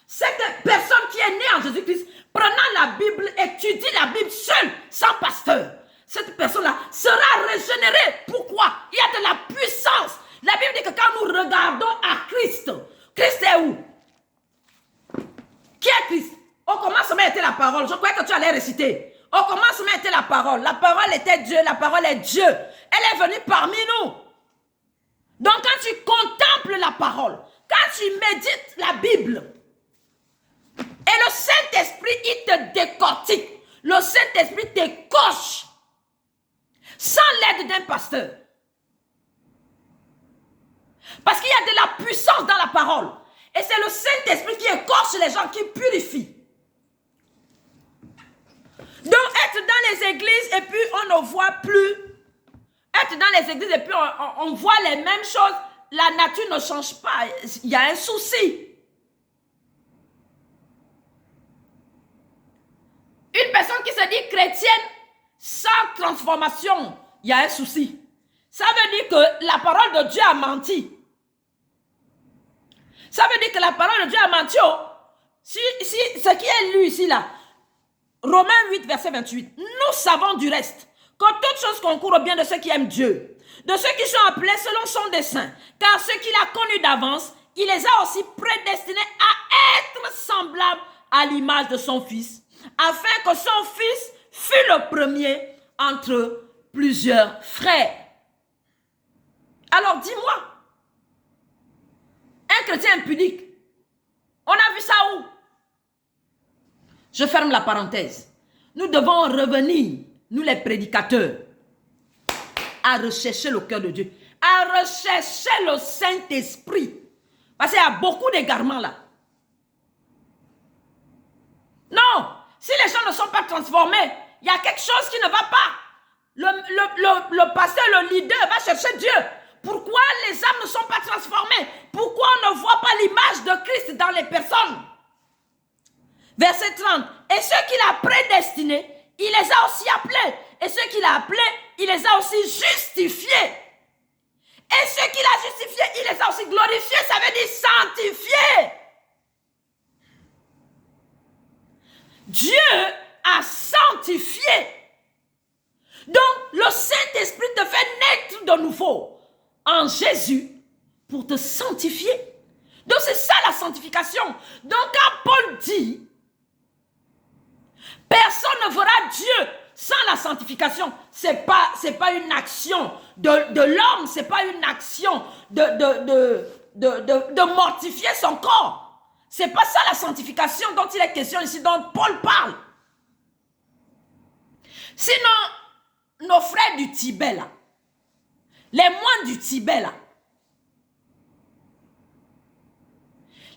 Cette personne qui est née en Jésus-Christ, prenant la Bible, étudie la Bible seule, sans pasteur. Cette personne-là sera régénérée. Pourquoi? Il y a de la puissance. La Bible dit que quand nous regardons à Christ, Christ est où? Qui est Christ? Au commencement était la parole. Je croyais que tu allais réciter. Au commencement était la parole. La parole était Dieu. La parole est Dieu. Elle est venue parmi nous. Donc quand tu contemples la parole, quand tu médites la Bible, et le Saint-Esprit, il te décortique. Le Saint-Esprit te coche. Sans l'aide d'un pasteur. Parce qu'il y a de la puissance dans la parole. Et c'est le Saint-Esprit qui écorche les gens, qui purifie. Donc être dans les églises et puis on ne voit plus. Être dans les églises et puis on voit les mêmes choses. La nature ne change pas. Il y a un souci. Une personne qui se dit chrétienne sans transformation, il y a un souci. Ça veut dire que la parole de Dieu a menti. Ça veut dire que la parole de Dieu a menti. Si ce qui est lu ici, là, Romains 8, verset 28, nous savons du reste que toutes choses concourent au bien de ceux qui aiment Dieu, de ceux qui sont appelés selon son dessein, car ceux qu'il a connus d'avance, il les a aussi prédestinés à être semblables à l'image de son Fils, afin que son Fils fût le premier entre plusieurs frères. Alors dis-moi, un chrétien impudique, on a vu ça où? Je ferme la parenthèse. Nous devons revenir, nous les prédicateurs, à rechercher le cœur de Dieu, à rechercher le Saint-Esprit. Parce qu'il y a beaucoup d'égarements là. Non, si les gens ne sont pas transformés, il y a quelque chose qui ne va pas. Le pasteur, le leader va chercher Dieu. Pourquoi les âmes ne sont pas transformées? Pourquoi on ne voit pas l'image de Christ dans les personnes? Verset 30. Et ceux qu'il a prédestinés, il les a aussi appelés. Et ceux qu'il a appelés, il les a aussi justifiés. Et ceux qu'il a justifiés, il les a aussi glorifiés. Ça veut dire sanctifiés. Dieu a sanctifié. Donc, le Saint-Esprit te fait naître de nouveau en Jésus pour te sanctifier. Donc, c'est ça la sanctification. Donc, quand Paul dit, personne ne verra Dieu sans la sanctification, c'est pas une action de l'homme, c'est pas une action de mortifier son corps. C'est pas ça la sanctification dont il est question ici, dont Paul parle. Sinon, nos frères du Tibet là, les moines du Tibet là,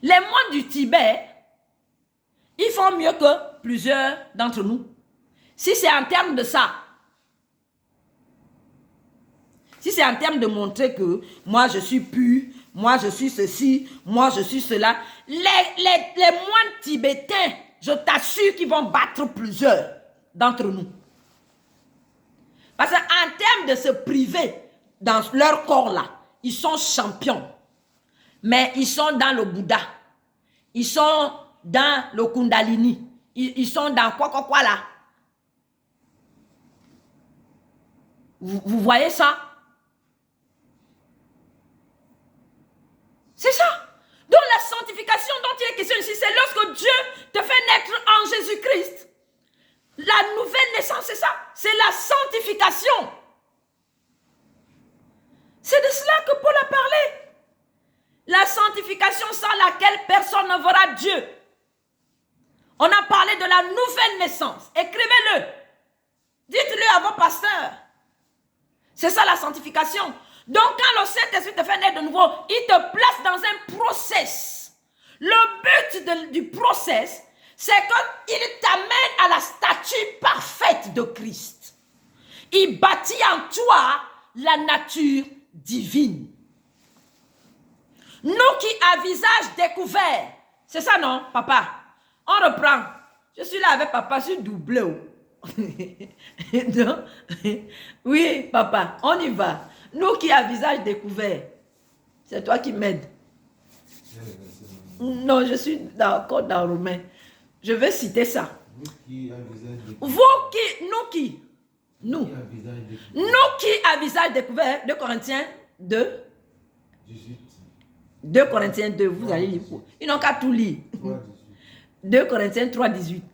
les moines du Tibet, ils font mieux que plusieurs d'entre nous. Si c'est en termes de ça, si c'est en termes de montrer que moi je suis pur, moi je suis ceci, moi je suis cela, les moines tibétains, je t'assure qu'ils vont battre plusieurs d'entre nous. Parce qu'en termes de se priver dans leur corps là, ils sont champions. Mais ils sont dans le Bouddha. Ils sont dans le Kundalini. Ils sont dans quoi là. Vous voyez ça? C'est ça. Donc la sanctification dont il est question ici, c'est lorsque Dieu te fait naître en Jésus-Christ. La nouvelle naissance, c'est ça. C'est la sanctification. C'est de cela que Paul a parlé. La sanctification sans laquelle personne ne verra Dieu. On a parlé de la nouvelle naissance. Écrivez-le. Dites-le à vos pasteurs. C'est ça la sanctification. Donc quand le Saint-Esprit te fait naître de nouveau, il te place dans un process. Le but du process, c'est qu'il t'amène à la statue parfaite de Christ. Il bâtit en toi la nature divine. Nous qui à visage découvert. C'est ça, non, papa? On reprend. Je suis là avec papa, je suis doublé. Donc, oui, papa, on y va. Nous qui à visage découvert. C'est toi qui m'aides. Non, je suis encore dans Romain. Je vais citer ça. Vous qui, nous qui, nous qui à visage découvert, 2 Corinthiens 2, 2 Corinthiens 2, vous allez lire. Ils n'ont qu'à tout lire. 2 Corinthiens 3, 18.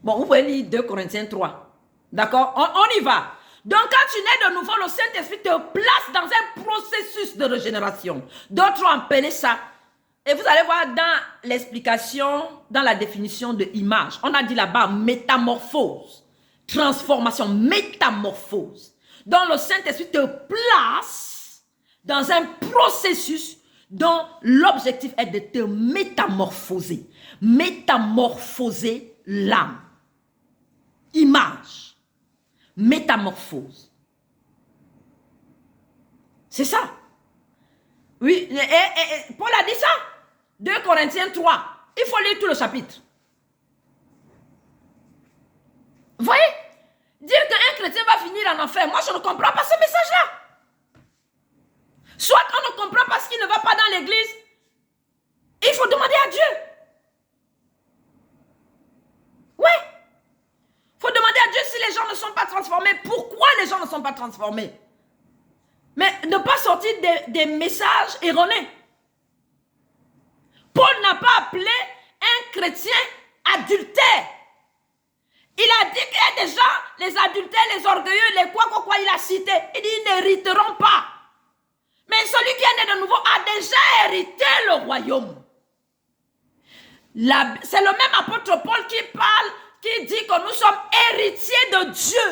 Bon, vous pouvez lire 2 Corinthiens 3. D'accord? On y va. Donc, quand tu nais de nouveau, le Saint-Esprit te place dans un processus de régénération. D'autres ont appelé ça. Et vous allez voir dans l'explication, dans la définition de image. On a dit là-bas métamorphose, transformation, métamorphose. Donc, le Saint-Esprit te place dans un processus dont l'objectif est de te métamorphoser. Métamorphoser l'âme. Image. Métamorphose. C'est ça. Oui, et Paul a dit ça. 2 Corinthiens 3. Il faut lire tout le chapitre. Vous voyez? Dire qu'un chrétien va finir en enfer. Moi, je ne comprends pas ce message-là. Soit on ne comprend pas ce qui ne va pas dans l'église. Il faut demander à Dieu. Oui. Il faut demander à Dieu si les gens ne sont pas transformés. Pourquoi les gens ne sont pas transformés? Mais ne pas sortir des messages erronés. Paul n'a pas appelé un chrétien adultère. Il a dit qu'il y a des gens, les adultères, les orgueilleux, les quoi, il a cité. Il dit ils n'hériteront pas. Mais celui qui est né de nouveau a déjà hérité le royaume. C'est le même apôtre Paul qui parle, qui dit que nous sommes héritiers de Dieu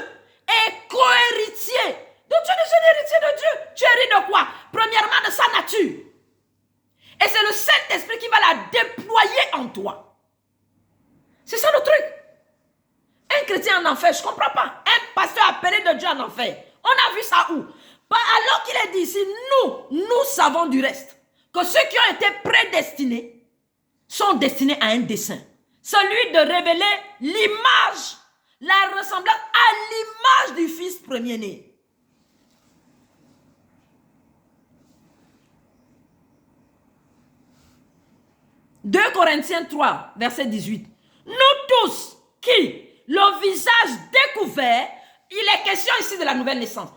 et co-héritiers. Donc tu es déjà un héritier de Dieu. Tu hérites de quoi? Premièrement de sa nature. Et c'est le Saint-Esprit qui va la déployer en toi. C'est ça le truc. Un chrétien en enfer, je ne comprends pas. Un pasteur appelé de Dieu en enfer. On a vu ça où? Alors qu'il est dit ici, nous savons du reste que ceux qui ont été prédestinés sont destinés à un dessein. Celui de révéler l'image, la ressemblance à l'image du Fils premier-né. « 2 Corinthiens 3, verset 18. Nous tous qui, le visage découvert, il est question ici de la nouvelle naissance.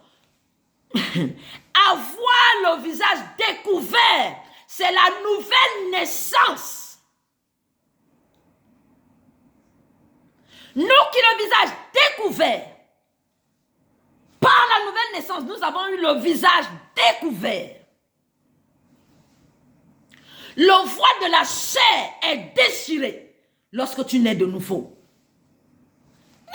Avoir le visage découvert, c'est la nouvelle naissance. Nous qui le visage découvert, par la nouvelle naissance, nous avons eu le visage découvert. Le voile de la chair est déchiré lorsque tu nais de nouveau.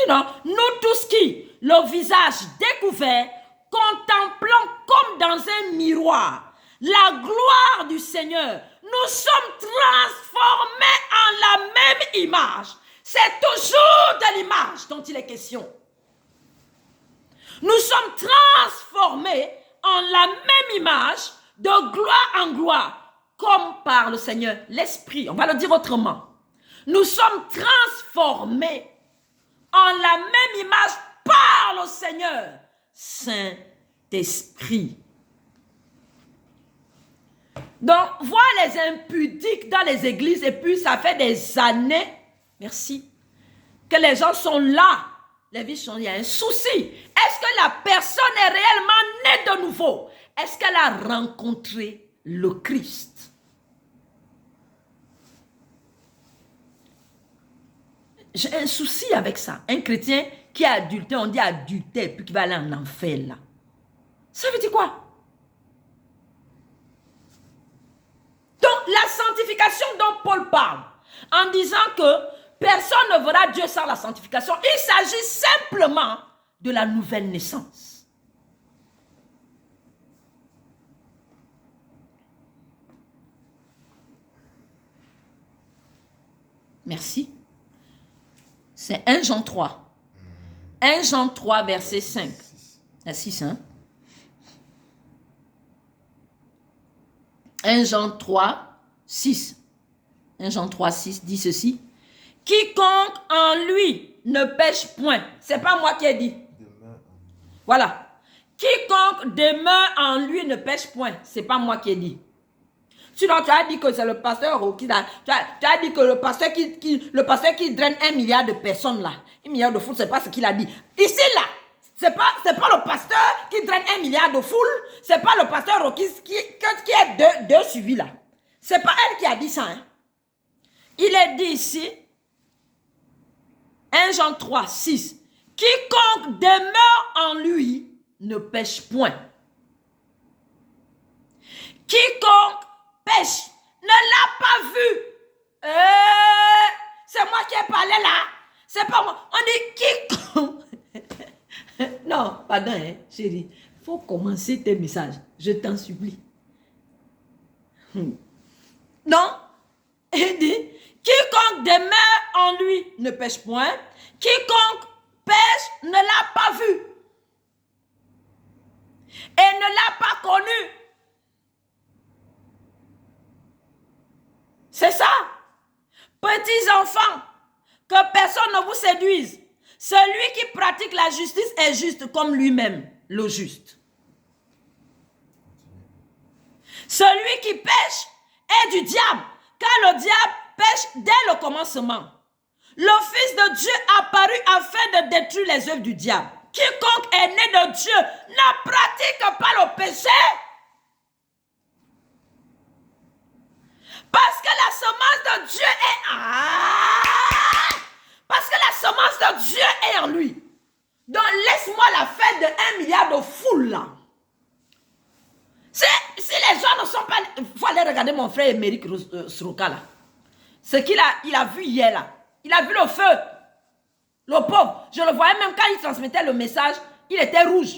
Non, nous tous qui, le visage découvert, contemplant comme dans un miroir la gloire du Seigneur, nous sommes transformés en la même image. C'est toujours de l'image dont il est question. Nous sommes transformés en la même image de gloire en gloire, comme par le Seigneur, l'Esprit. On va le dire autrement. Nous sommes transformés en la même image par le Seigneur, Saint-Esprit. Donc, voir les impudiques dans les églises, et puis ça fait des années, merci, que les gens sont là. Les vies sont, il y a un souci. Est-ce que la personne est réellement née de nouveau? Est-ce qu'elle a rencontré le Christ? J'ai un souci avec ça. Un chrétien qui est adultère, on dit adultère, puis qui va aller en enfer là. Ça veut dire quoi? Donc, la sanctification dont Paul parle, en disant que personne ne verra Dieu sans la sanctification, il s'agit simplement de la nouvelle naissance. Merci. C'est 1 Jean 3. 1 Jean 3, verset 5. À 6, hein? 1 Jean 3, 6. 1 Jean 3, 6 dit ceci. Quiconque en lui ne pêche point. C'est pas moi qui ai dit. Voilà. Quiconque demeure en lui ne pêche point. C'est pas moi qui ai dit. Sinon, tu as dit que c'est le pasteur qui tu as dit que le pasteur qui draine 1 milliard de personnes là. 1 milliard de foules, c'est pas ce qu'il a dit. Ici là, c'est pas le pasteur qui draine 1 milliard de foules. C'est pas le pasteur qui est deux suivis là. C'est pas elle qui a dit ça. Hein. Il est dit ici, 1 Jean 3, 6. Quiconque demeure en lui ne pêche point. Quiconque pêche ne l'a pas vu. C'est moi qui ai parlé là. C'est pas moi. On dit quiconque. Non, pardon, hein, chérie. Il faut commencer tes messages. Je t'en supplie. Non. Il dit, quiconque demeure en lui ne pêche point. Quiconque pêche ne l'a pas vu. Et ne l'a pas connu. C'est ça. Petits enfants, que personne ne vous séduise. Celui qui pratique la justice est juste comme lui-même, le juste. Celui qui pêche est du diable, car le diable pêche dès le commencement. Le Fils de Dieu apparut afin de détruire les œuvres du diable. Quiconque est né de Dieu ne pratique pas le péché. Parce que la semence de Dieu est... Parce que la semence de Dieu est en lui. Donc laisse-moi la fête de 1 milliard de foules là. Si les gens ne sont pas... Il faut aller regarder mon frère Émeric Sroka là. Ce qu'il a vu hier là. Il a vu le feu. Le pauvre. Je le voyais même quand il transmettait le message. Il était rouge.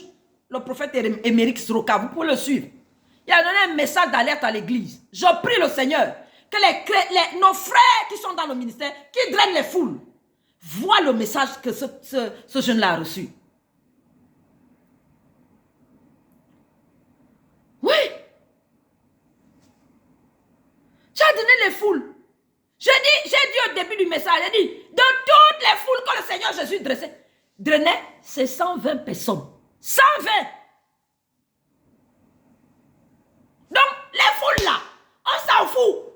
Le prophète Émeric Sroka. Vous pouvez le suivre. Il a donné un message d'alerte à l'église. Je prie le Seigneur que nos frères qui sont dans le ministère, qui drainent les foules, voient le message que ce jeune-là a reçu. Oui. Tu as donné les foules. J'ai dit au début du message, j'ai dit, de toutes les foules que le Seigneur Jésus drainait, c'est 120 personnes. 120. Donc, les foules là, on s'en fout.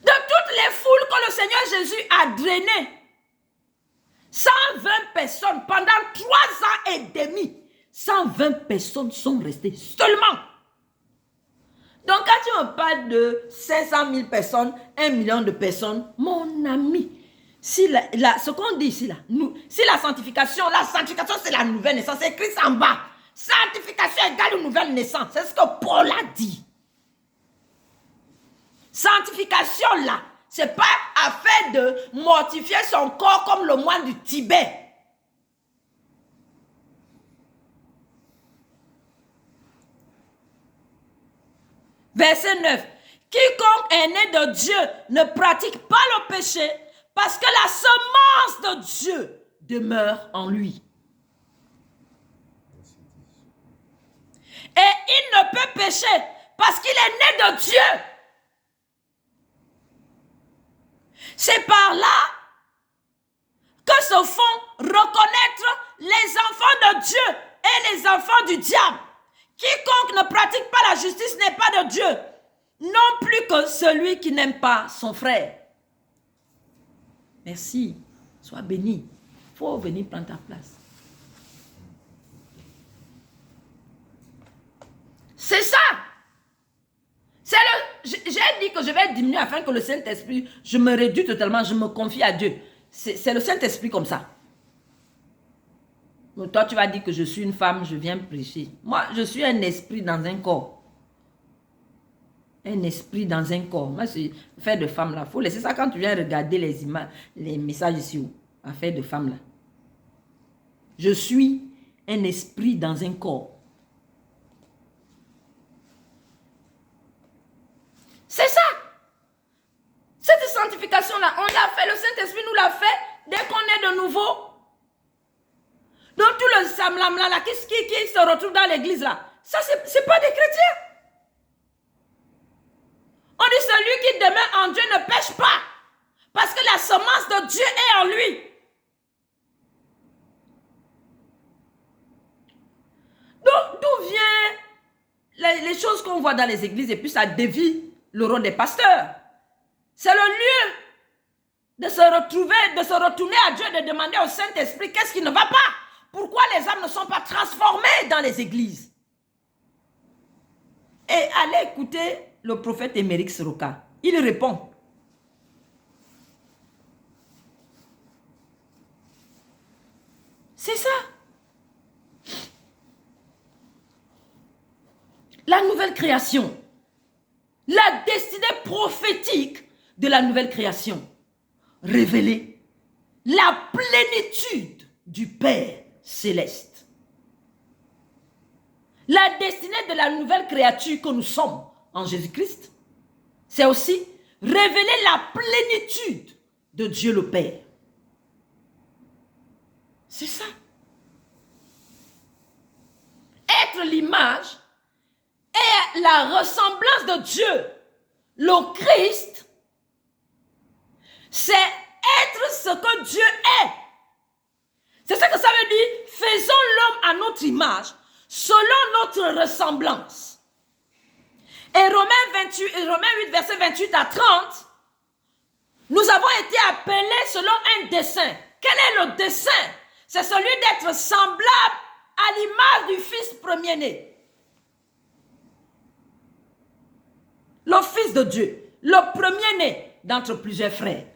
De toutes les foules que le Seigneur Jésus a drainées, 120 personnes pendant 3 ans et demi, 120 personnes sont restées seulement. Donc, quand tu me parles de 500 000 personnes, 1 million de personnes, mon ami, si ce qu'on dit ici, là, si la sanctification c'est la nouvelle naissance, c'est écrit ça en bas. Sanctification égale une nouvelle naissance. C'est ce que Paul a dit. Sanctification là, c'est pas afin de mortifier son corps comme le moine du Tibet. Verset 9. Quiconque est né de Dieu ne pratique pas le péché parce que la semence de Dieu demeure en lui. Et il ne peut pécher parce qu'il est né de Dieu. C'est par là que se font reconnaître les enfants de Dieu et les enfants du diable. Quiconque ne pratique pas la justice n'est pas de Dieu, non plus que celui qui n'aime pas son frère. Merci, sois béni. Il faut venir prendre ta place. C'est ça. J'ai dit que je vais diminuer afin que le Saint-Esprit, je me réduis totalement, je me confie à Dieu. C'est le Saint-Esprit comme ça. Donc toi, tu vas dire que je suis une femme, je viens prêcher. Moi, je suis un esprit dans un corps. Un esprit dans un corps. Moi, c'est affaire de femme là. Il faut laisser ça quand tu viens regarder les images, les messages ici. Affaire de femme là. Je suis un esprit dans un corps. C'est ça. Cette sanctification-là, on l'a fait, le Saint-Esprit nous l'a fait dès qu'on est de nouveau. Donc tout le samlam là, qui se retrouve dans l'église là, ça c'est pas des chrétiens. On dit celui qui demeure en Dieu ne pêche pas. Parce que la semence de Dieu est en lui. Donc, d'où viennent les choses qu'on voit dans les églises et puis ça dévie le rôle des pasteurs. C'est le lieu de se retrouver, de se retourner à Dieu, de demander au Saint-Esprit qu'est-ce qui ne va pas. Pourquoi les âmes ne sont pas transformées dans les églises? Et allez écouter le prophète Émeric Soroka. Il répond. C'est ça. La nouvelle création. La destinée prophétique de la nouvelle création. Révéler la plénitude du Père céleste. La destinée de la nouvelle créature que nous sommes en Jésus-Christ, c'est aussi révéler la plénitude de Dieu le Père. C'est ça. Être l'image et la ressemblance de Dieu, le Christ, c'est être ce que Dieu est. C'est ça que ça veut dire. Faisons l'homme à notre image, selon notre ressemblance. Et Romains 8, verset 28 à 30, nous avons été appelés selon un dessein. Quel est le dessein? C'est celui d'être semblable à l'image du Fils premier-né. Le Fils de Dieu, le premier-né d'entre plusieurs frères.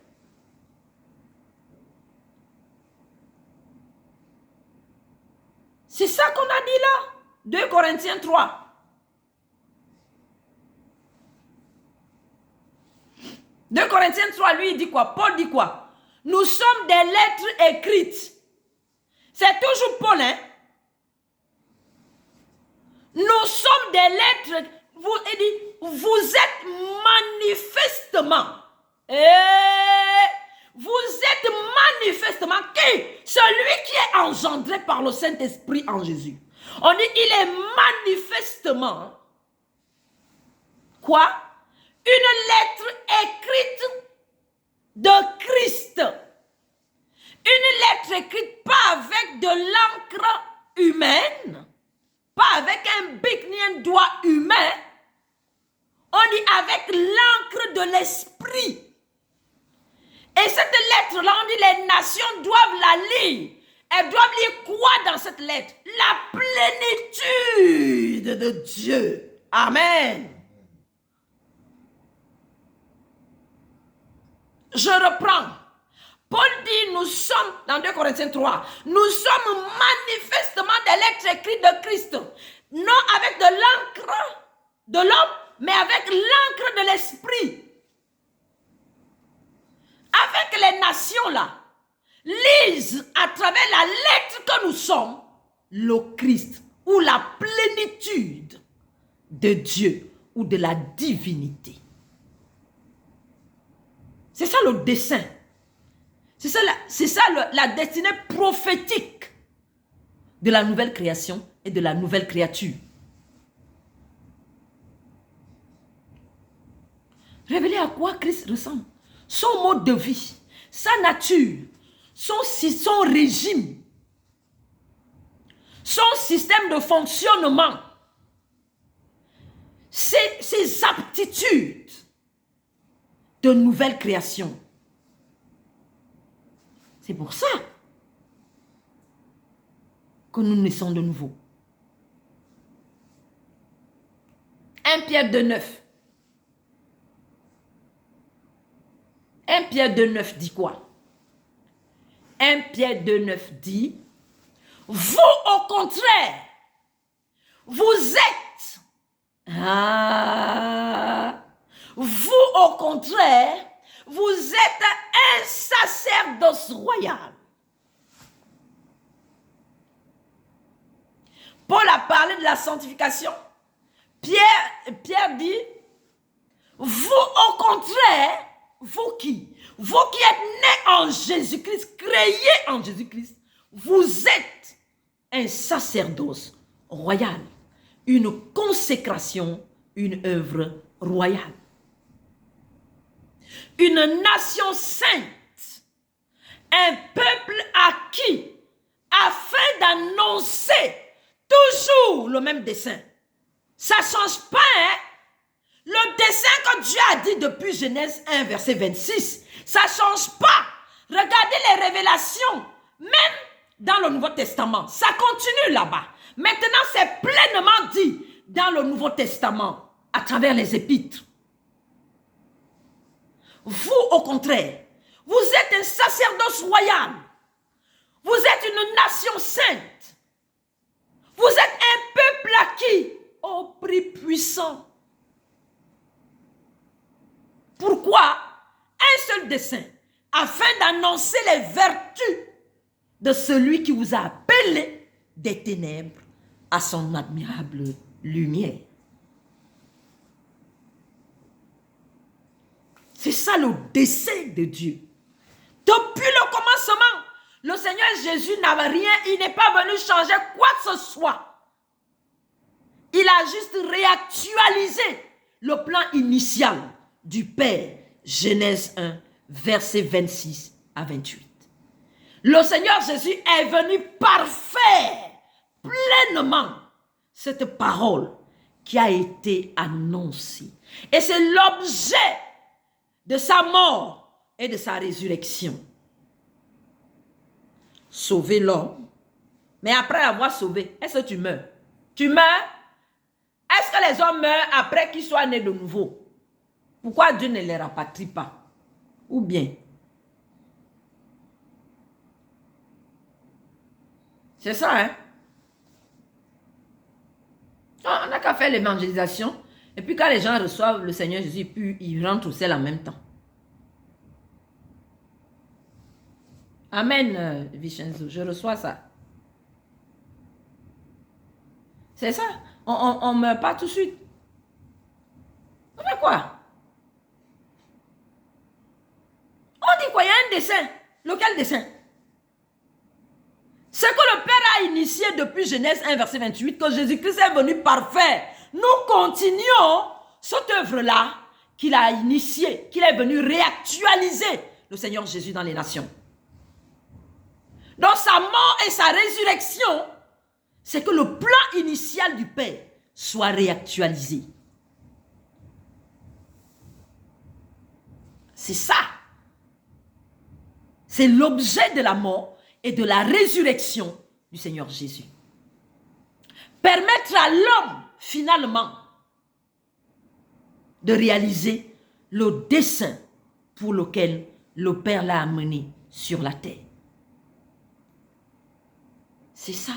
C'est ça qu'on a dit là. 2 Corinthiens 3. De Corinthiens 3, lui, il dit quoi? Paul dit quoi? Nous sommes des lettres écrites. C'est toujours Paul, hein? Nous sommes des lettres. Il dit, vous êtes manifestement. Vous êtes manifestement qui? Celui qui est engendré par le Saint-Esprit en Jésus. On dit, il est manifestement. Quoi? Une lettre écrite de Christ. Une lettre écrite pas avec de l'encre humaine, pas avec un bic ni un doigt humain. On dit avec l'encre de l'esprit. Et cette lettre-là, on dit les nations doivent la lire. Elles doivent lire quoi dans cette lettre? La plénitude de Dieu. Amen. Je reprends. Paul dit, nous sommes, dans 2 Corinthiens 3, nous sommes manifestement des lettres écrites de Christ. Non avec de l'encre de l'homme, mais avec l'encre de l'esprit. Avec les nations là, lisent à travers la lettre que nous sommes, le Christ, ou la plénitude de Dieu, ou de la divinité. C'est ça le dessein. C'est ça la destinée prophétique de la nouvelle création et de la nouvelle créature. Révéler à quoi Christ ressemble. Son mode de vie, sa nature, son régime, son système de fonctionnement, ses aptitudes de nouvelle création. C'est pour ça que nous naissons de nouveau. 1 Pierre 2,9. 1 Pierre 2,9 dit quoi? 1 Pierre 2,9 dit, vous au contraire, vous êtes, vous au contraire, vous êtes un sacerdoce royal. Paul a parlé de la sanctification. Pierre dit, vous au contraire, vous qui êtes nés en Jésus-Christ, créés en Jésus-Christ, vous êtes un sacerdoce royal, une consécration, une œuvre royale. une nation sainte, un peuple acquis, afin d'annoncer toujours le même dessein. Ça ne change pas, hein? Le dessein que Dieu a dit depuis Genèse 1, verset 26, ça ne change pas. Regardez les révélations, même dans le Nouveau Testament. Ça continue là-bas. Maintenant, c'est pleinement dit dans le Nouveau Testament, à travers les épîtres. Vous, au contraire, vous êtes un sacerdoce royal. Vous êtes une nation sainte. Vous êtes un peuple acquis au prix puissant. Pourquoi? Un seul dessein, afin d'annoncer les vertus de celui qui vous a appelé des ténèbres à son admirable lumière. C'est ça le dessein de Dieu. Depuis le commencement, le Seigneur Jésus n'avait rien, il n'est pas venu changer quoi que ce soit. Il a juste réactualisé le plan initial du Père, Genèse 1, versets 26 à 28. Le Seigneur Jésus est venu parfaire pleinement cette parole qui a été annoncée. Et c'est l'objet de sa mort et de sa résurrection. Sauver l'homme. Mais après avoir sauvé, est-ce que tu meurs? Tu meurs? Est-ce que les hommes meurent après qu'ils soient nés de nouveau? Pourquoi Dieu ne les rapatrie pas? Ou bien? C'est ça, hein? On n'a qu'à faire l'évangélisation. Et puis quand les gens reçoivent le Seigneur Jésus, puis ils rentrent au ciel en même temps. Amen, Vincenzo, je reçois ça. C'est ça. On ne meurt pas tout de suite. On fait quoi? On dit quoi? Il y a un dessein. Lequel dessein? Ce que le Père a initié depuis Genèse 1, verset 28, que Jésus-Christ est venu parfaire. Nous continuons cette œuvre-là qu'il a initiée, qu'il est venu réactualiser, le Seigneur Jésus dans les nations. Donc sa mort et sa résurrection, c'est que le plan initial du Père soit réactualisé. C'est ça. C'est l'objet de la mort et de la résurrection du Seigneur Jésus. Permettre à l'homme, finalement, de réaliser le dessein pour lequel le Père l'a amené sur la terre. C'est ça.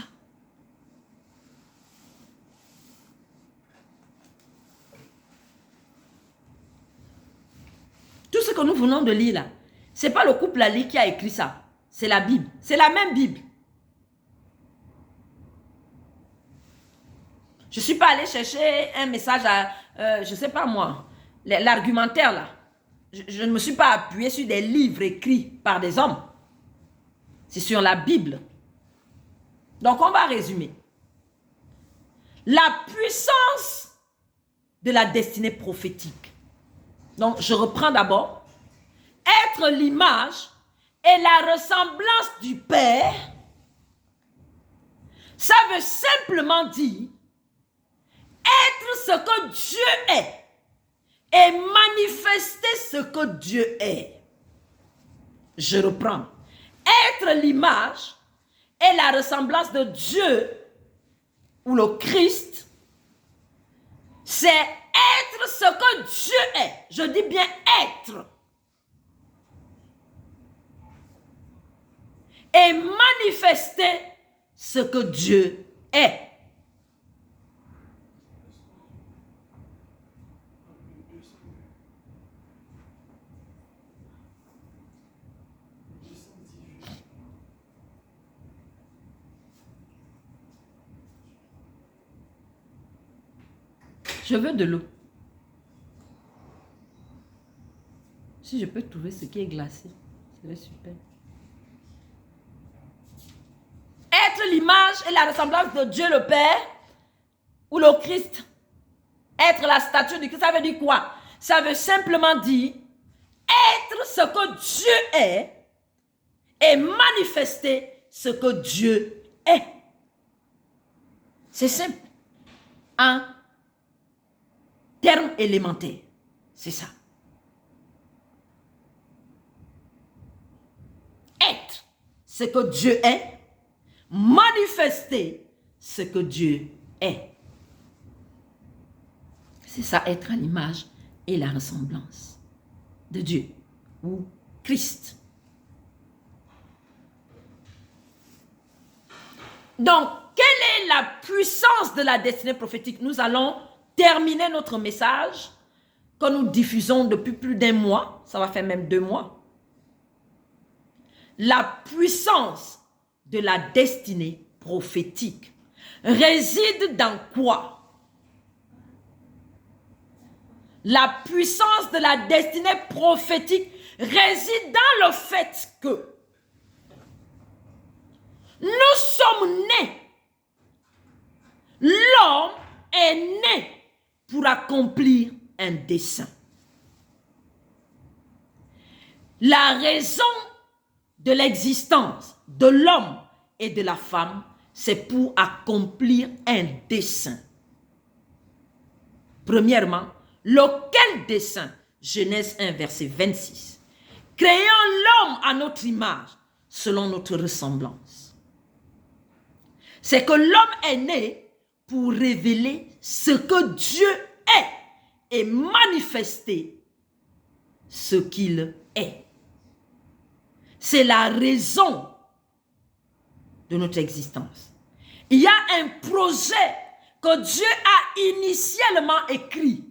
Tout ce que nous venons de lire là, ce n'est pas le couple Ali qui a écrit ça. C'est la Bible. C'est la même Bible. Je ne suis pas allée chercher un message à, je ne sais pas moi, l'argumentaire là. Je ne me suis pas appuyée sur des livres écrits par des hommes. C'est sur la Bible. Donc on va résumer. La puissance de la destinée prophétique. Donc je reprends d'abord. Être l'image et la ressemblance du Père, ça veut simplement dire être ce que Dieu est et manifester ce que Dieu est. Je reprends. Être l'image et la ressemblance de Dieu ou le Christ, c'est être ce que Dieu est. Je dis bien être. Et manifester ce que Dieu est. Je veux de l'eau. Si je peux trouver ce qui est glacé, ce serait super. Être l'image et la ressemblance de Dieu le Père ou le Christ. Être la statue du Christ, ça veut dire quoi? Ça veut simplement dire Être ce que Dieu est et manifester ce que Dieu est. C'est simple. Un terme élémentaire. C'est ça. Être ce que Dieu est, manifester ce que Dieu est. C'est ça, être à l'image et la ressemblance de Dieu ou Christ. Donc, quelle est la puissance de la destinée prophétique? Nous allons terminer notre message que nous diffusons depuis plus d'1 mois. Ça va faire même 2 mois. La puissance de la destinée prophétique réside dans quoi? La puissance de la destinée prophétique réside dans le fait que nous sommes nés. L'homme est né pour accomplir un dessein. La raison de l'existence de l'homme et de la femme, c'est pour accomplir un dessein. Premièrement, lequel dessein? Genèse 1, verset 26. Créons l'homme à notre image, selon notre ressemblance. C'est que l'homme est né pour révéler ce que Dieu est et manifester ce qu'il est. C'est la raison de notre existence. Il y a un projet que Dieu a initialement écrit.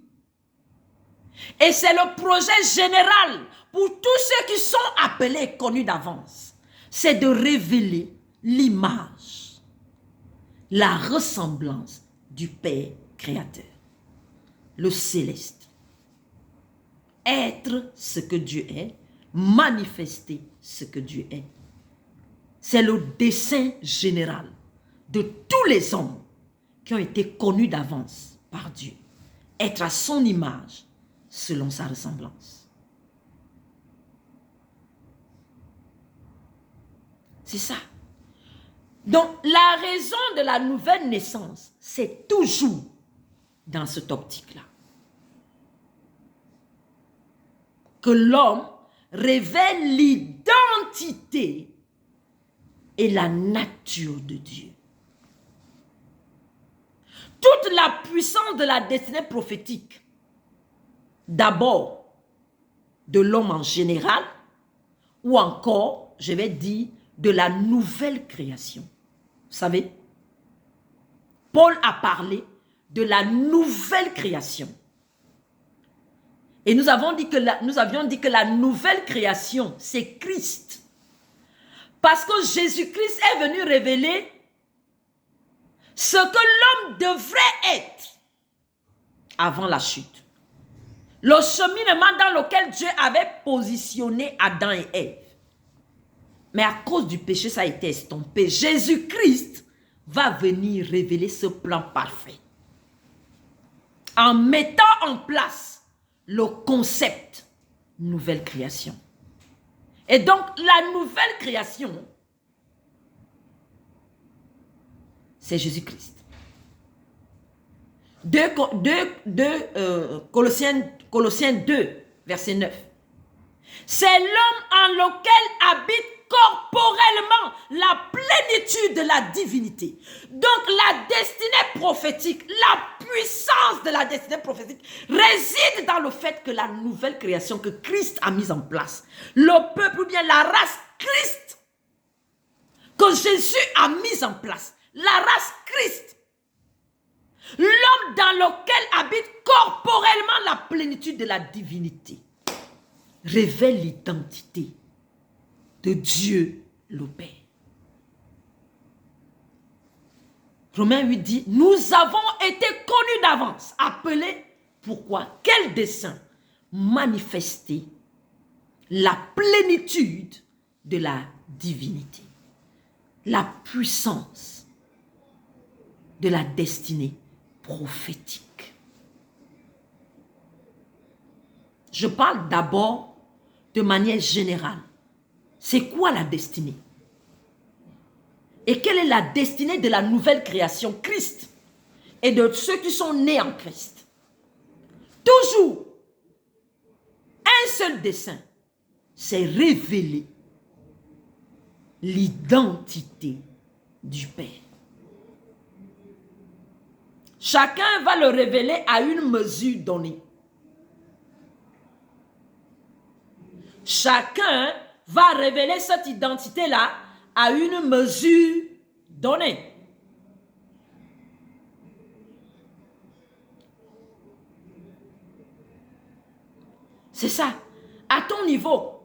Et c'est le projet général pour tous ceux qui sont appelés et connus d'avance. C'est de révéler l'image, la ressemblance du Père créateur, le céleste. Être ce que Dieu est, manifester ce que Dieu est. C'est le dessein général de tous les hommes qui ont été connus d'avance par Dieu. Être à son image, selon sa ressemblance. C'est ça. Donc, la raison de la nouvelle naissance, c'est toujours dans cette optique-là. Que l'homme révèle l'identité et la nature de Dieu. Toute la puissance de la destinée prophétique, d'abord de l'homme en général, ou encore, je vais dire, de la nouvelle création. Vous savez, Paul a parlé de la nouvelle création. Et nous avions dit que la nouvelle création, c'est Christ. Parce que Jésus-Christ est venu révéler ce que l'homme devrait être avant la chute. Le cheminement dans lequel Dieu avait positionné Adam et Ève. Mais à cause du péché, ça a été estompé. Jésus-Christ va venir révéler ce plan parfait. En mettant en place le concept nouvelle création. Et donc, la nouvelle création, c'est Jésus-Christ. Colossiens 2, verset 9. C'est l'homme en lequel habite corporellement la plénitude de la divinité. Donc la destinée prophétique, la puissance de la destinée prophétique réside dans le fait que la nouvelle création que Christ a mise en place, le peuple ou bien la race Christ que Jésus a mise en place, la race Christ, l'homme dans lequel habite corporellement la plénitude de la divinité, révèle l'identité de Dieu le Père. Romains 8 dit, nous avons été connus d'avance, appelés, pourquoi? Quel dessein? Manifester la plénitude de la divinité, la puissance de la destinée prophétique. Je parle d'abord de manière générale, c'est quoi la destinée? Et quelle est la destinée de la nouvelle création, Christ, et de ceux qui sont nés en Christ? Toujours, un seul dessein, c'est révéler l'identité du Père. Chacun va le révéler à une mesure donnée. Chacun va révéler cette identité-là à une mesure donnée. C'est ça. À ton niveau,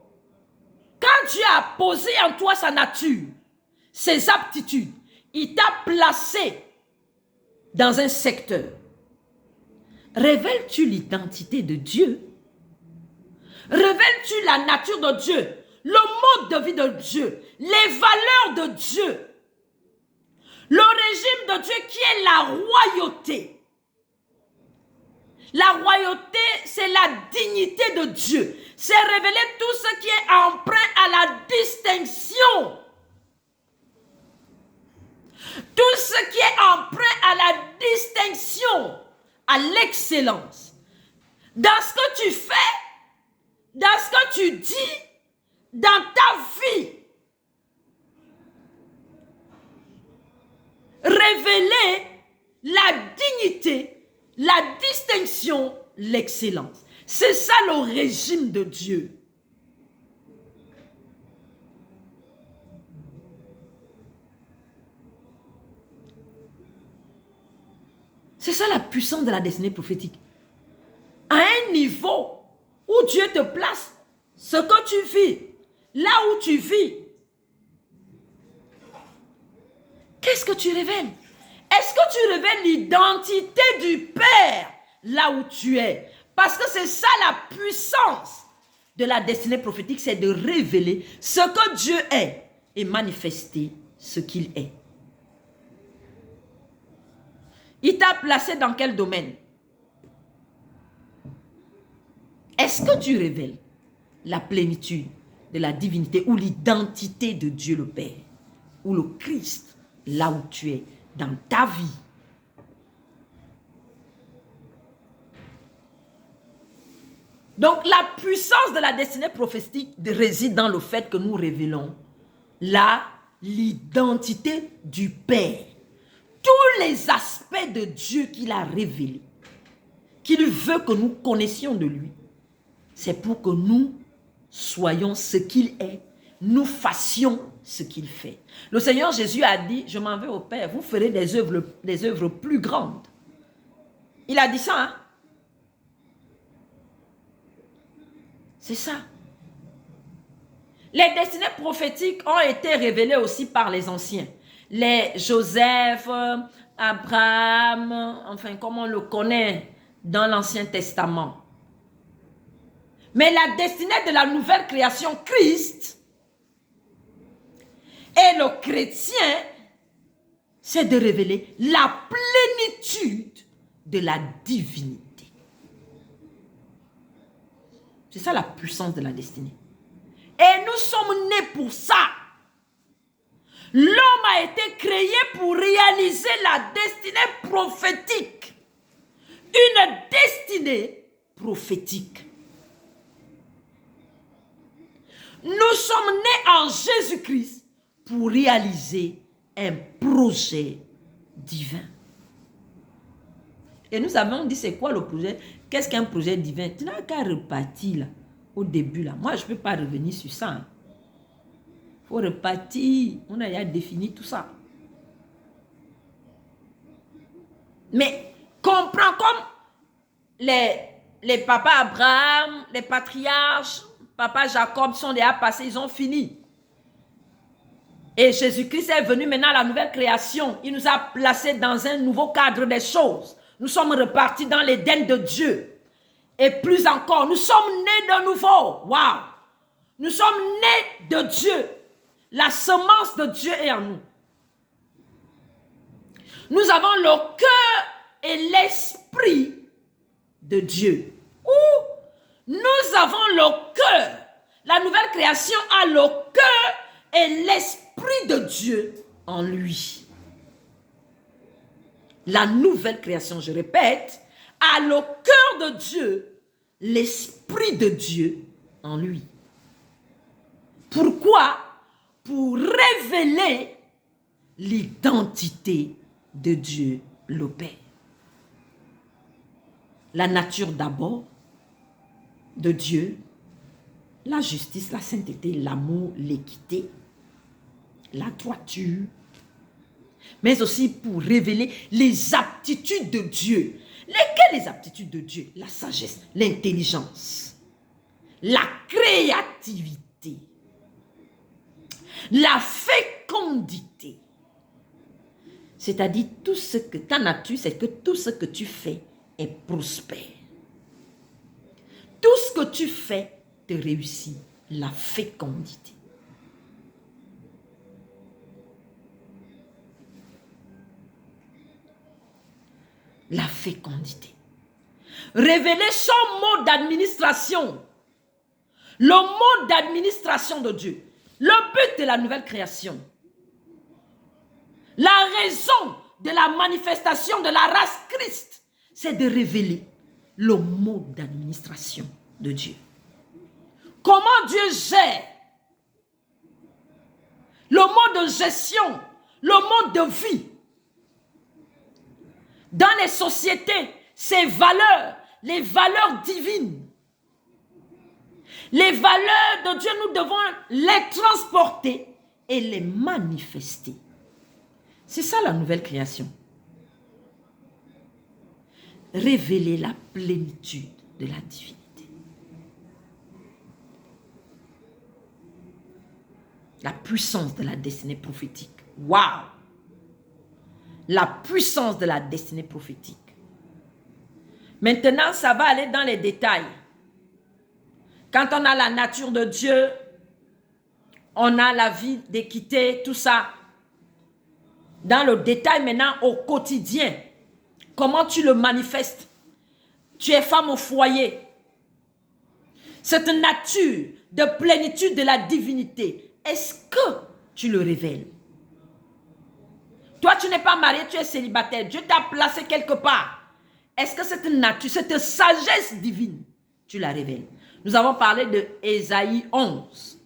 quand Dieu a posé en toi sa nature, ses aptitudes, il t'a placé dans un secteur. Révèles-tu l'identité de Dieu? Révèles-tu la nature de Dieu, le mode de vie de Dieu, les valeurs de Dieu, le régime de Dieu qui est la royauté? La royauté, c'est la dignité de Dieu. C'est révéler tout ce qui est emprunt à la distinction. Tout ce qui est emprunt à la distinction, à l'excellence. Dans ce que tu fais, dans ce que tu dis, dans ta vie. Révéler la dignité, la distinction, l'excellence. C'est ça le régime de Dieu. C'est ça la puissance de la destinée prophétique. À un niveau où Dieu te place, ce que tu vis, là où tu vis, qu'est-ce que tu révèles? Est-ce que tu révèles l'identité du Père là où tu es? Parce que c'est ça la puissance de la destinée prophétique, c'est de révéler ce que Dieu est et manifester ce qu'il est. Il t'a placé dans quel domaine? Est-ce que tu révèles la plénitude de la divinité ou l'identité de Dieu le Père ou le Christ là où tu es dans ta vie? Donc la puissance de la destinée prophétique réside dans le fait que nous révélons l'identité du Père. Tous les aspects de Dieu qu'il a révélés, qu'il veut que nous connaissions de lui, c'est pour que nous soyons ce qu'il est, nous fassions ce qu'il fait. Le Seigneur Jésus a dit, je m'en vais au Père, vous ferez des œuvres plus grandes. Il a dit ça, hein? C'est ça. Les destinées prophétiques ont été révélées aussi par les anciens. Les Joseph, Abraham, enfin comme on le connaît dans l'Ancien Testament. Mais la destinée de la nouvelle création, Christ, et le chrétien, c'est de révéler la plénitude de la divinité. C'est ça la puissance de la destinée. Et nous sommes nés pour ça. L'homme a été créé pour réaliser la destinée prophétique. Une destinée prophétique. Nous sommes nés en Jésus-Christ pour réaliser un projet divin. Et nous avons dit, c'est quoi le projet? Qu'est-ce qu'un projet divin? Tu n'as qu'à repartir là, au début là. Moi, je ne peux pas revenir sur ça. Hein. Faut repartir. On a déjà défini tout ça. Mais comprends comme les papas Abraham, les patriarches, papa Jacob sont déjà passés, ils ont fini. Et Jésus-Christ est venu maintenant à la nouvelle création. Il nous a placés dans un nouveau cadre des choses. Nous sommes repartis dans l'Éden de Dieu. Et plus encore, nous sommes nés de nouveau. Waouh! Nous sommes nés de Dieu. La semence de Dieu est en nous. Nous avons le cœur et l'esprit de Dieu. Ou nous avons le cœur, La nouvelle création a le cœur et l'esprit de Dieu en lui. La nouvelle création, je répète, a le cœur de Dieu, l'esprit de Dieu en lui. Pourquoi? Pour révéler l'identité de Dieu le Père. La nature d'abord de Dieu, la justice, la sainteté, l'amour, l'équité, la droiture, mais aussi pour révéler les aptitudes de Dieu. Lesquelles les aptitudes de Dieu? La sagesse, l'intelligence, la créativité, la fécondité. C'est-à-dire tout ce que ta nature, c'est que tout ce que tu fais est prospère. Tout ce que tu fais te réussit. La fécondité. La fécondité. Révéler son mode d'administration. Le mode d'administration de Dieu. Le but de la nouvelle création. La raison de la manifestation de la race Christ, c'est de révéler le mode d'administration de Dieu. Comment Dieu gère. Le mode de gestion, le mode de vie. Dans les sociétés, ces valeurs, les valeurs divines, les valeurs de Dieu, nous devons les transporter et les manifester. C'est ça la nouvelle création. Révéler la plénitude de la divinité. La puissance de la destinée prophétique. Waouh! La puissance de la destinée prophétique. Maintenant, ça va aller dans les détails. Quand on a la nature de Dieu, on a la vie d'équité, tout ça. Dans le détail maintenant, au quotidien, comment tu le manifestes? Tu es femme au foyer. Cette nature de plénitude de la divinité, est-ce que tu le révèles? Toi, tu n'es pas marié, tu es célibataire. Dieu t'a placé quelque part. Est-ce que cette nature, cette sagesse divine, tu la révèles? Nous avons parlé de Ésaïe 11.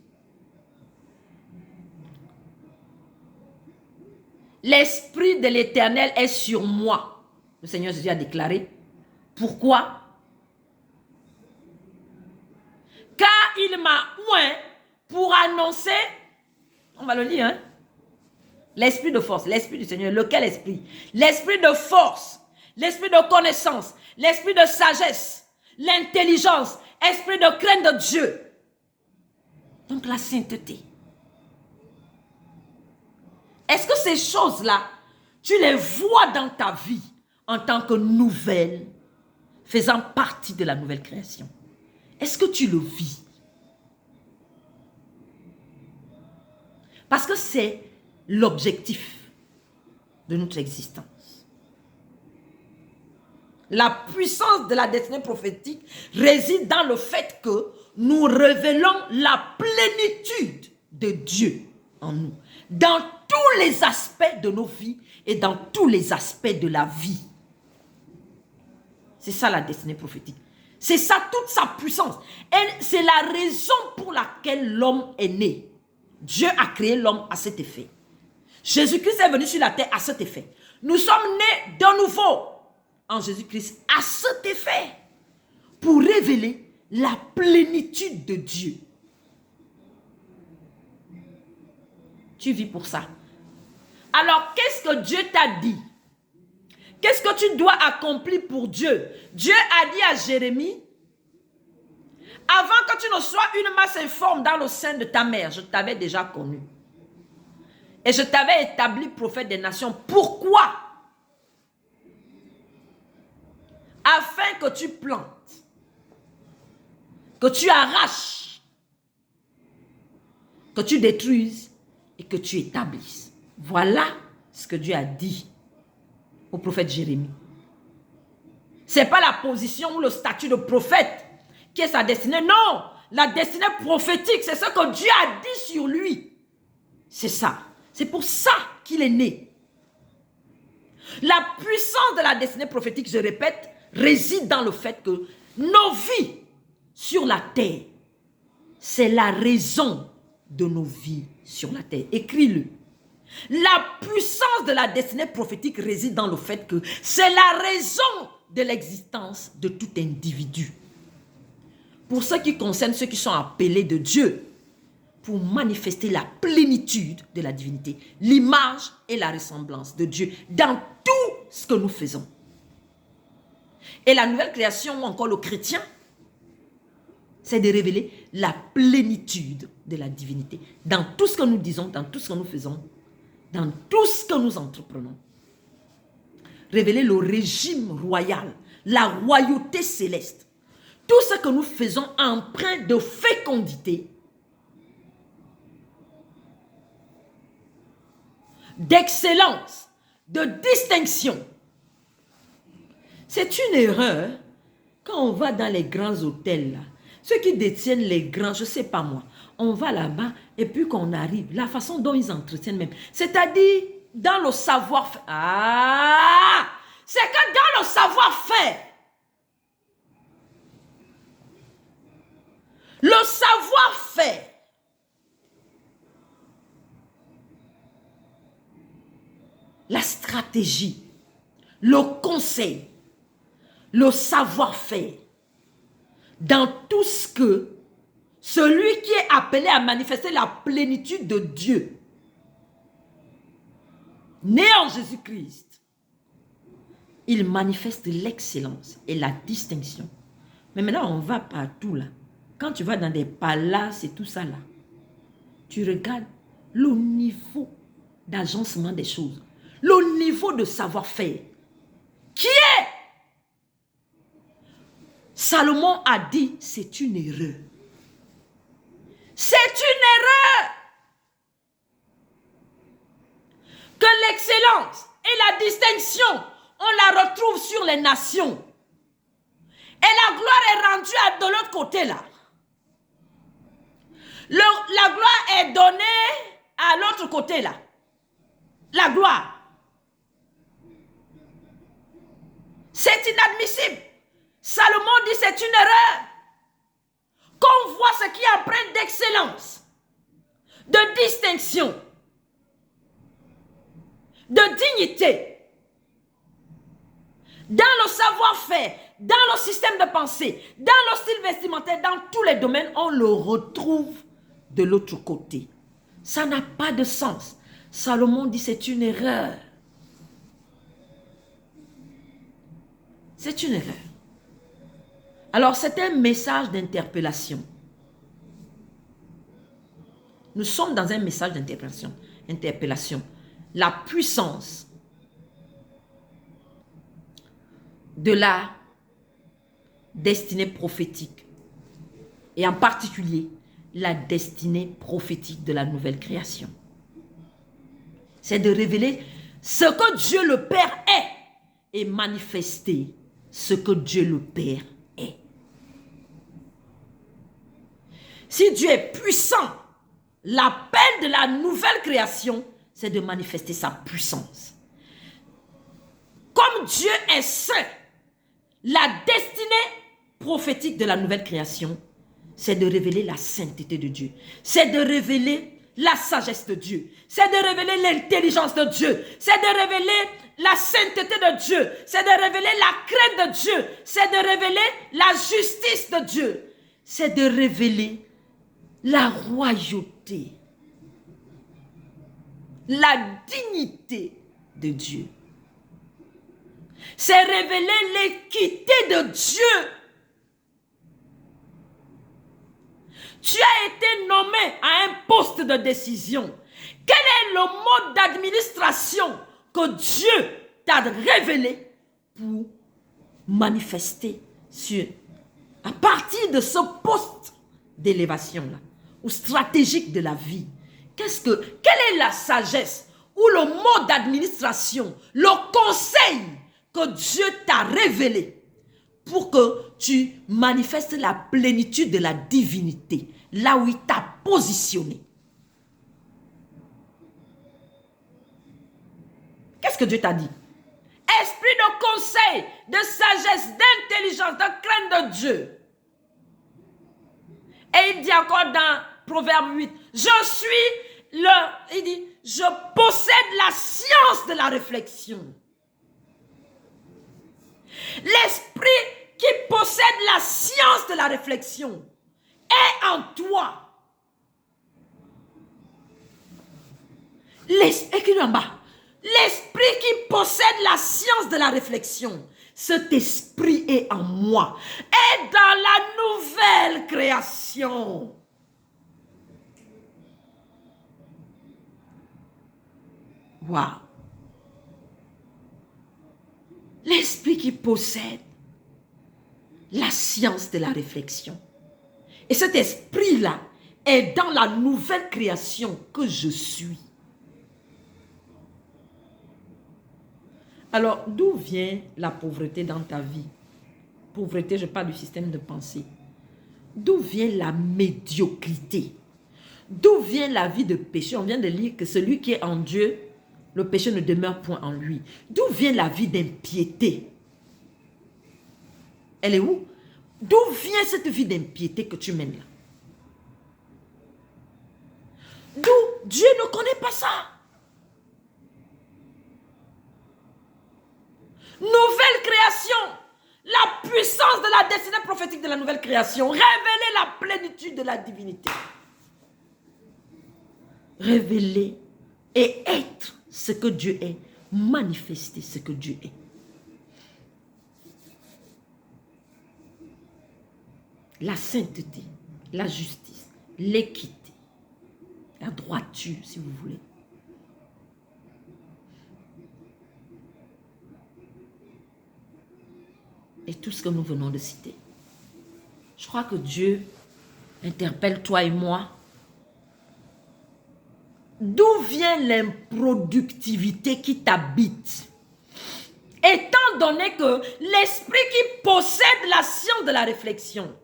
L'Esprit de l'Éternel est sur moi. Le Seigneur Jésus a déclaré. Pourquoi? Car il m'a oint pour annoncer, on va le lire, hein? L'esprit de force, l'esprit du Seigneur. Lequel esprit? L'esprit de force, l'esprit de connaissance, l'esprit de sagesse, l'intelligence, esprit de crainte de Dieu. Donc la sainteté. Est-ce que ces choses-là, tu les vois dans ta vie en tant que nouvelle, faisant partie de la nouvelle création? Est-ce que tu le vis? Parce que c'est l'objectif de notre existence. La puissance de la destinée prophétique réside dans le fait que nous révélons la plénitude de Dieu en nous, dans tous les aspects de nos vies et dans tous les aspects de la vie. C'est ça la destinée prophétique. C'est ça toute sa puissance. Et c'est la raison pour laquelle l'homme est né. Dieu a créé l'homme à cet effet. Jésus-Christ est venu sur la terre à cet effet. Nous sommes nés de nouveau en Jésus-Christ à cet effet. Pour révéler la plénitude de Dieu. Tu vis pour ça. Alors, qu'est-ce que Dieu t'a dit? Qu'est-ce que tu dois accomplir pour Dieu? Dieu a dit à Jérémie, avant que tu ne sois une masse informe dans le sein de ta mère, je t'avais déjà connu. Et je t'avais établi prophète des nations. Pourquoi? Afin que tu plantes, que tu arraches, que tu détruises et que tu établisses. Voilà ce que Dieu a dit au prophète Jérémie. Ce n'est pas la position ou le statut de prophète qui est sa destinée. Non, la destinée prophétique, c'est ce que Dieu a dit sur lui. C'est ça. C'est pour ça qu'il est né. La puissance de la destinée prophétique, je répète, réside dans le fait que nos vies sur la terre, c'est la raison de nos vies sur la terre. Écris-le. La puissance de la destinée prophétique réside dans le fait que c'est la raison de l'existence de tout individu. Pour ce qui concerne ceux qui sont appelés de Dieu, pour manifester la plénitude de la divinité, l'image et la ressemblance de Dieu dans tout ce que nous faisons. Et la nouvelle création, ou encore le chrétien, c'est de révéler la plénitude de la divinité dans tout ce que nous disons, dans tout ce que nous faisons, dans tout ce que nous entreprenons. Révéler le régime royal, la royauté céleste. Tout ce que nous faisons empreint de fécondité, d'excellence, de distinction. C'est une erreur quand on va dans les grands hôtels, là, ceux qui détiennent les grands, je ne sais pas moi, on va là-bas et puis qu'on arrive, la façon dont ils entretiennent même, c'est-à-dire dans le savoir-faire. Ah! C'est que dans le savoir-faire, le savoir-faire, la stratégie, le conseil, le savoir-faire, dans tout ce que celui qui est appelé à manifester la plénitude de Dieu, né en Jésus-Christ, il manifeste l'excellence et la distinction. Mais maintenant, on va partout là. Quand tu vas dans des palaces et tout ça là, tu regardes le niveau d'agencement des choses, le niveau de savoir-faire qui est. Salomon a dit, c'est une erreur. C'est une erreur que l'excellence et la distinction, on la retrouve sur les nations. Et la gloire est rendue de l'autre côté là. La gloire est donnée à l'autre côté là. La gloire. C'est inadmissible. Salomon dit c'est une erreur. Qu'on voit ce qui est empreint d'excellence, de distinction, de dignité, dans le savoir-faire, dans le système de pensée, dans le style vestimentaire, dans tous les domaines, on le retrouve de l'autre côté. Ça n'a pas de sens. Salomon dit c'est une erreur. C'est une erreur. Alors, c'est un message d'interpellation. Nous sommes dans un message d'interpellation. La puissance de la destinée prophétique. Et en particulier, la destinée prophétique de la nouvelle création. C'est de révéler ce que Dieu le Père est et manifester ce que Dieu le Père est. Si Dieu est puissant, l'appel de la nouvelle création, c'est de manifester sa puissance. Comme Dieu est saint, la destinée prophétique de la nouvelle création, c'est de révéler la sainteté de Dieu. C'est de révéler la sagesse de Dieu. C'est de révéler l'intelligence de Dieu. C'est de révéler la sainteté de Dieu. C'est de révéler la crainte de Dieu. C'est de révéler la justice de Dieu. C'est de révéler la royauté, la dignité de Dieu. C'est révéler l'équité de Dieu. Tu as été nommé à un poste de décision. Quel est le mode d'administration que Dieu t'a révélé pour manifester à partir de ce poste d'élévation-là, ou stratégique de la vie? Quelle est la sagesse ou le mode d'administration, le conseil que Dieu t'a révélé pour que tu manifestes la plénitude de la divinité, là où il t'a positionné. Qu'est-ce que Dieu t'a dit? Esprit de conseil, de sagesse, d'intelligence, de crainte de Dieu. Et il dit encore dans Proverbe 8, il dit, je possède la science de la réflexion. L'esprit qui possède la science de la réflexion est en toi. Écris en bas. L'esprit qui possède la science de la réflexion, cet esprit est en moi, est dans la nouvelle création. Waouh! L'esprit qui possède la science de la réflexion. Et cet esprit-là est dans la nouvelle création que je suis. Alors, d'où vient la pauvreté dans ta vie? Pauvreté, je parle du système de pensée. D'où vient la médiocrité? D'où vient la vie de péché? On vient de lire que celui qui est en Dieu, le péché ne demeure point en lui. D'où vient la vie d'impiété? Elle est où? D'où vient cette vie d'impiété que tu mènes là? D'où? Dieu ne connaît pas ça. Nouvelle création, la puissance de la destinée prophétique de la nouvelle création, révéler la plénitude de la divinité. Révéler et être ce que Dieu est, manifester ce que Dieu est. La sainteté, la justice, l'équité, la droiture si vous voulez. Et tout ce que nous venons de citer. Je crois que Dieu interpelle toi et moi. D'où vient l'improductivité qui t'habite? Étant donné que l'esprit qui possède la science de la réflexion,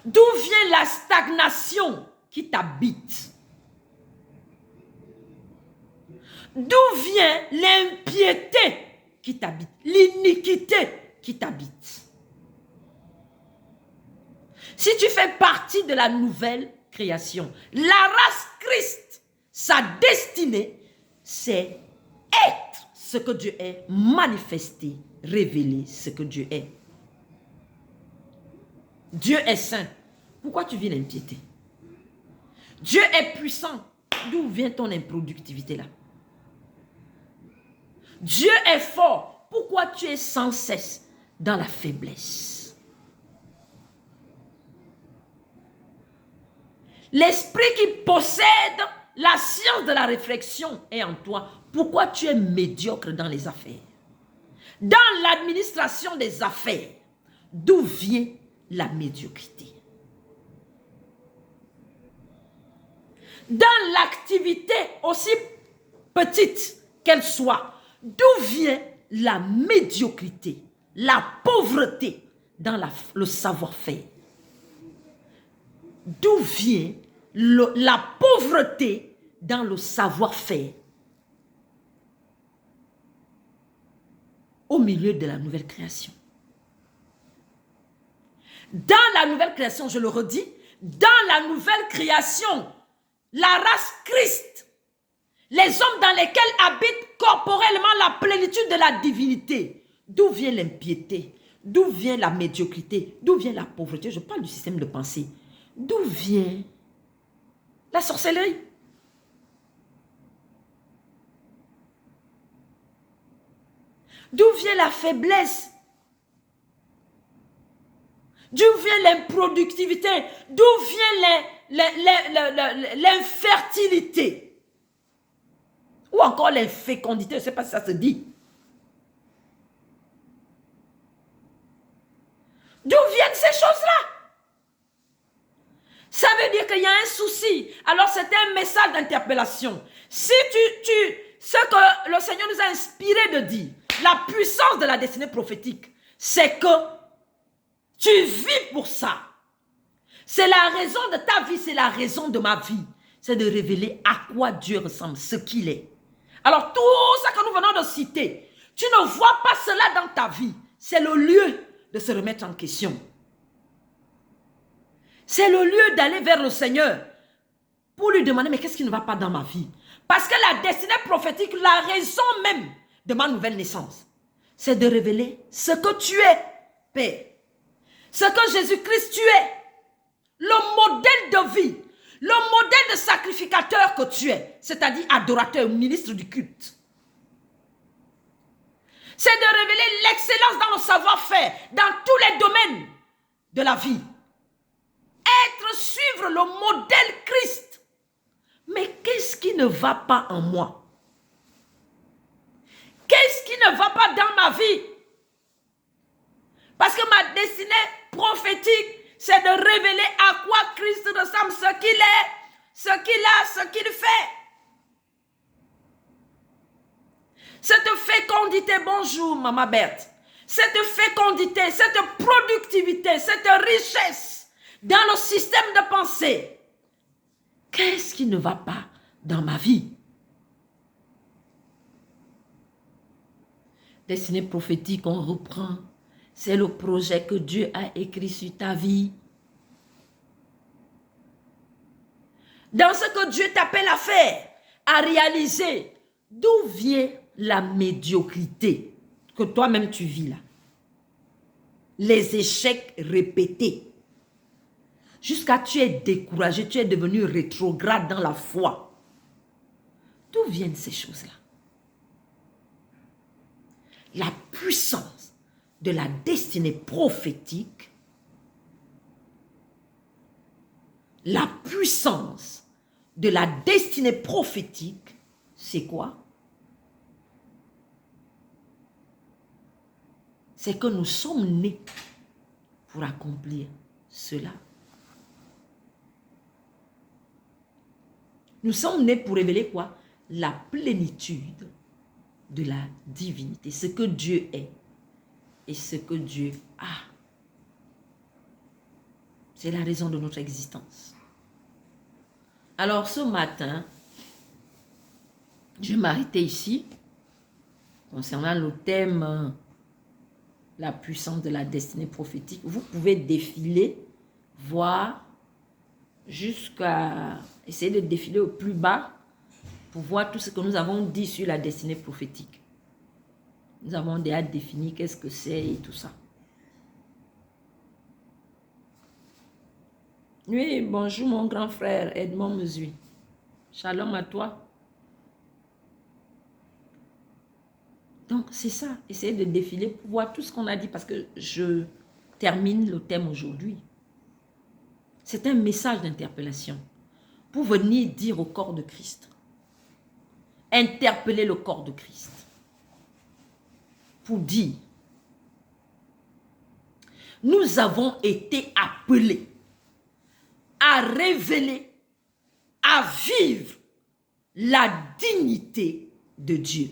d'où vient la stagnation qui t'habite? D'où vient l'impiété qui t'habite, l'iniquité qui t'habite? Si tu fais partie de la nouvelle création, la race Christ, sa destinée, c'est être ce que Dieu est, manifester, révéler ce que Dieu est. Dieu est saint. Pourquoi tu vis l'impiété? Dieu est puissant. D'où vient ton improductivité là? Dieu est fort. Pourquoi tu es sans cesse dans la faiblesse? L'esprit qui possède la science de la réflexion est en toi. Pourquoi tu es médiocre dans les affaires? Dans l'administration des affaires, d'où vient la médiocrité? Dans l'activité, aussi petite qu'elle soit, d'où vient la médiocrité, la pauvreté dans le savoir-faire? D'où vient la pauvreté dans le savoir-faire au milieu de la nouvelle création? Dans la nouvelle création, je le redis, dans la nouvelle création, la race Christ, les hommes dans lesquels habite corporellement la plénitude de la divinité. D'où vient l'impiété? D'où vient la médiocrité? D'où vient la pauvreté? Je parle du système de pensée. D'où vient la sorcellerie? D'où vient la faiblesse? D'où vient l'improductivité? D'où vient l'infertilité? Ou encore l'infécondité, je ne sais pas si ça se dit. D'où viennent ces choses-là? Ça veut dire qu'il y a un souci. Alors c'est un message d'interpellation. Si ce que le Seigneur nous a inspiré de dire, La puissance de la destinée prophétique, c'est que tu vis pour ça. C'est la raison de ta vie, c'est la raison de ma vie. C'est de révéler à quoi Dieu ressemble, ce qu'il est. Alors tout ça que nous venons de citer, tu ne vois pas cela dans ta vie. C'est le lieu de se remettre en question. C'est le lieu d'aller vers le Seigneur pour lui demander, mais qu'est-ce qui ne va pas dans ma vie? Parce que la destinée prophétique, la raison même de ma nouvelle naissance, c'est de révéler ce que tu es, Père. Ce que Jésus-Christ tu es. Le modèle de vie, le modèle de sacrificateur que tu es, c'est-à-dire adorateur, ministre du culte. C'est de révéler l'excellence dans le savoir-faire, dans tous les domaines de la vie. Suivre le modèle Christ. Mais qu'est-ce qui ne va pas en moi? Qu'est-ce qui ne va pas dans ma vie? Parce que ma destinée prophétique, c'est de révéler à quoi Christ ressemble, ce qu'il est, ce qu'il a, ce qu'il fait. Cette fécondité, bonjour Maman Berthe, cette fécondité, cette productivité, cette richesse dans le système de pensée, qu'est-ce qui ne va pas dans ma vie? Destinée prophétique, on reprend. C'est le projet que Dieu a écrit sur ta vie. Dans ce que Dieu t'appelle à faire, à réaliser, d'où vient la médiocrité que toi-même tu vis là? Les échecs répétés. Jusqu'à tu es découragé, tu es devenu rétrograde dans la foi. D'où viennent ces choses-là? La puissance de la destinée prophétique, la puissance de la destinée prophétique, c'est quoi? C'est que nous sommes nés pour accomplir cela. Nous sommes nés pour révéler quoi? La plénitude de la divinité, ce que Dieu est et ce que Dieu a. C'est la raison de notre existence. Alors ce matin, je vais m'arrêter ici concernant le thème la puissance de la destinée prophétique. Vous pouvez défiler, voir jusqu'à essayer de défiler au plus bas pour voir tout ce que nous avons dit sur la destinée prophétique. Nous avons déjà défini qu'est-ce que c'est et tout ça. Oui, bonjour mon grand frère Edmond Mesui. Shalom à toi. Donc c'est ça, essayer de défiler pour voir tout ce qu'on a dit parce que je termine le thème aujourd'hui. C'est un message d'interpellation pour venir dire au corps de Christ. Interpeller le corps de Christ. Pour dire, nous avons été appelés à révéler, à vivre la dignité de Dieu.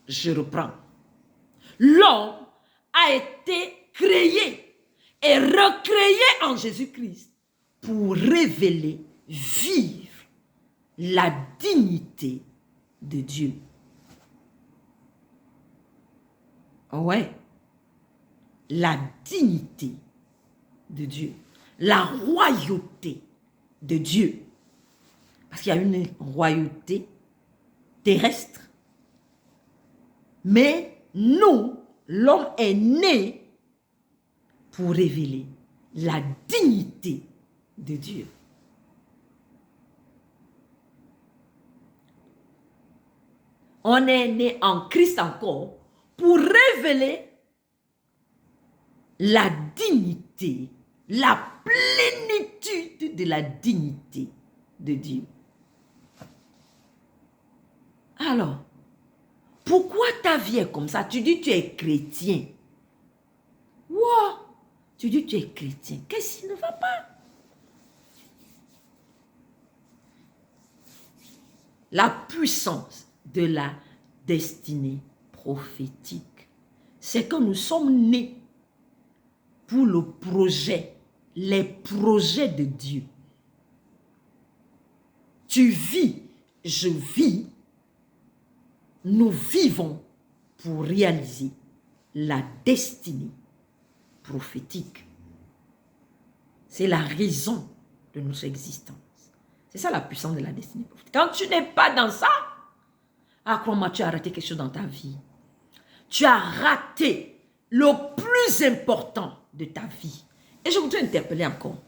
Je reprends. L'homme a été créé et recréé en Jésus-Christ pour révéler, vivre la dignité de Dieu. Ouais, la dignité de Dieu, la royauté de Dieu. Parce qu'il y a une royauté terrestre. Mais nous, l'homme est né pour révéler la dignité de Dieu. On est né en Christ encore pour révéler la dignité, la plénitude de la dignité de Dieu. Alors, pourquoi ta vie est comme ça? Tu dis que tu es chrétien. Wow! Tu dis que tu es chrétien. Qu'est-ce qui ne va pas? La puissance de la destinée prophétique. c'est que nous sommes nés pour le projet, les projets de Dieu. Tu vis, je vis, nous vivons pour réaliser la destinée prophétique. C'est la raison de notre existence. C'est ça la puissance de la destinée prophétique. Quand tu n'es pas dans ça, crois-moi, tu as raté quelque chose dans ta vie. Tu as raté le plus important de ta vie. Et je voudrais interpeller encore.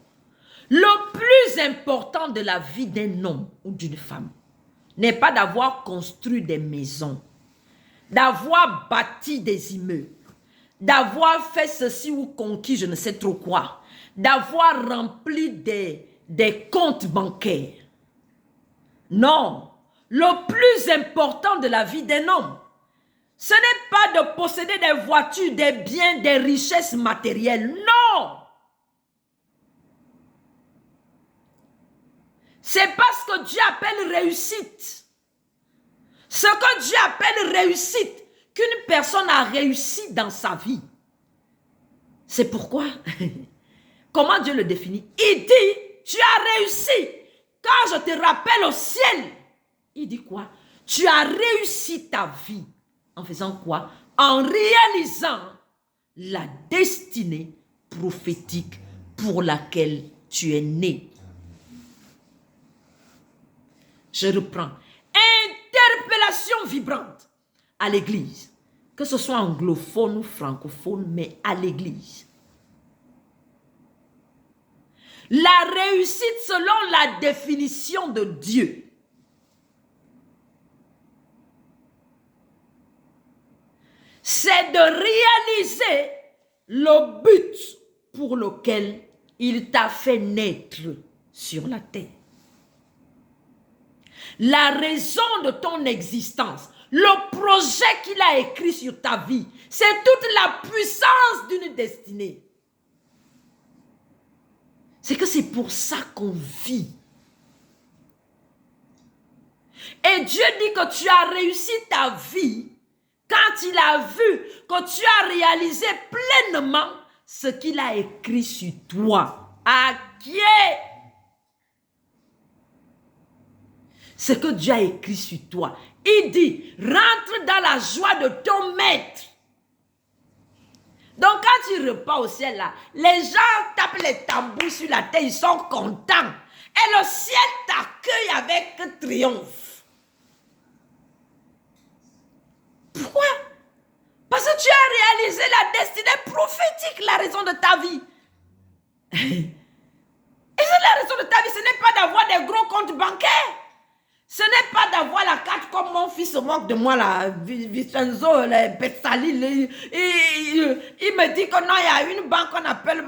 Le plus important de la vie d'un homme ou d'une femme n'est pas d'avoir construit des maisons, d'avoir bâti des immeubles, d'avoir fait ceci ou conquis je ne sais trop quoi, d'avoir rempli des comptes bancaires. Non, le plus important de la vie d'un homme, ce n'est pas de posséder des voitures, des biens, des richesses matérielles. Non! C'est pas ce que Dieu appelle réussite. Ce que Dieu appelle réussite, qu'une personne a réussi dans sa vie. C'est pourquoi, comment Dieu le définit? Il dit, tu as réussi. Quand je te rappelle au ciel, il dit quoi? Tu as réussi ta vie. En faisant quoi? En réalisant la destinée prophétique pour laquelle tu es né. Je reprends. Interpellation vibrante à l'église. Que ce soit anglophone ou francophone, mais à l'église. La réussite selon la définition de Dieu. C'est de réaliser le but pour lequel il t'a fait naître sur la terre. La raison de ton existence, le projet qu'il a écrit sur ta vie, c'est toute la puissance d'une destinée. C'est que c'est pour ça qu'on vit. Et Dieu dit que tu as réussi ta vie quand il a vu que tu as réalisé pleinement ce qu'il a écrit sur toi. À qui est ce que Dieu a écrit sur toi? Il dit, rentre dans la joie de ton maître. Donc quand tu repars au ciel là, les gens tapent les tambours sur la terre, ils sont contents. Et le ciel t'accueille avec triomphe. Pourquoi? Parce que tu as réalisé la destinée prophétique, la raison de ta vie. Et c'est la raison de ta vie, ce n'est pas d'avoir des gros comptes bancaires. Ce n'est pas d'avoir la carte comme mon fils se moque de moi, là, Vincenzo, Betsalil. Il me dit que non, il y a une banque qu'on appelle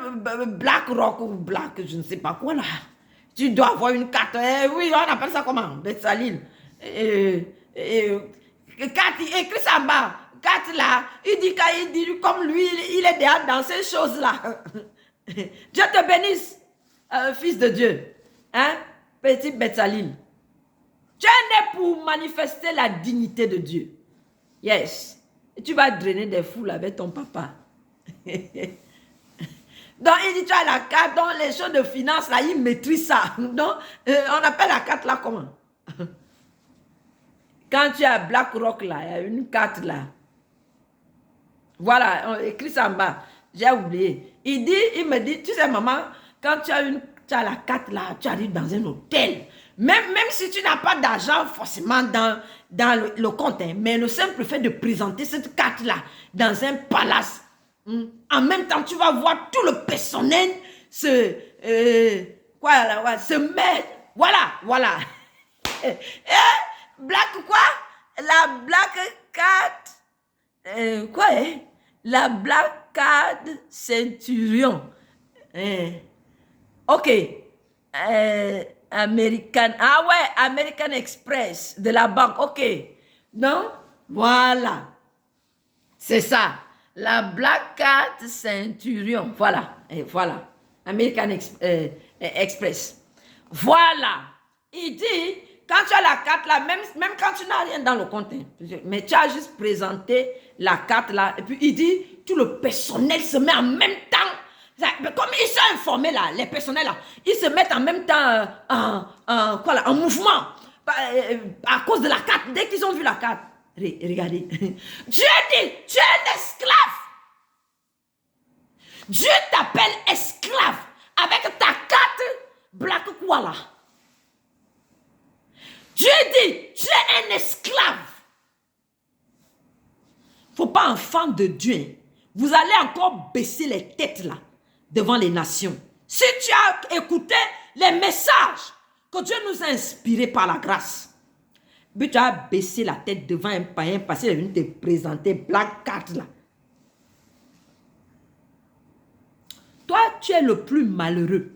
BlackRock ou Black, je ne sais pas quoi, là. Tu dois avoir une carte. Oui, on appelle ça comment? Betsalil. Carte, écrit ça en bas. Carte là, il dit comme lui, il est déjà dans ces choses-là. Dieu te bénisse, fils de Dieu. Hein? Petit Betsalil. Tu es né pour manifester la dignité de Dieu. Yes. Et tu vas drainer des foules avec ton papa. Donc, il dit, tu as la carte, donc les choses de finance, là, il maîtrise ça. Donc, on appelle la carte là comment? Quand tu as BlackRock là, il y a une carte là. Voilà, on écrit ça en bas. J'ai oublié. Il me dit, tu sais maman, quand tu as la carte là, tu arrives dans un hôtel. Même si tu n'as pas d'argent forcément dans le compte, hein, mais le simple fait de présenter cette carte-là dans un palace, en même temps, tu vas voir tout le personnel se mettre. Voilà. Black quoi? La Black Card. La Black Card Centurion. Ok. American Express de la banque, ok. Non? Voilà. C'est ça. La Black Card Centurion. Voilà. Et voilà. American Express. Voilà. Il dit, quand tu as la carte là, même quand tu n'as rien dans le compte, hein, mais tu as juste présenté la carte là, et puis il dit, tout le personnel se met en même temps. Comme ils sont informés là, les personnels là, ils se mettent en même temps en mouvement à cause de la carte. Dès qu'ils ont vu la carte, regardez. Dieu dit, tu es un esclave. Dieu t'appelle esclave avec ta carte Black Koala. Dieu dit, tu es un esclave. Faut pas, enfant de Dieu, vous allez encore baisser les têtes là, devant les nations. Si tu as écouté les messages que Dieu nous a inspirés par la grâce, mais tu as baissé la tête devant un païen parce qu'il est venu te présenter Black Card là. Toi, tu es le plus malheureux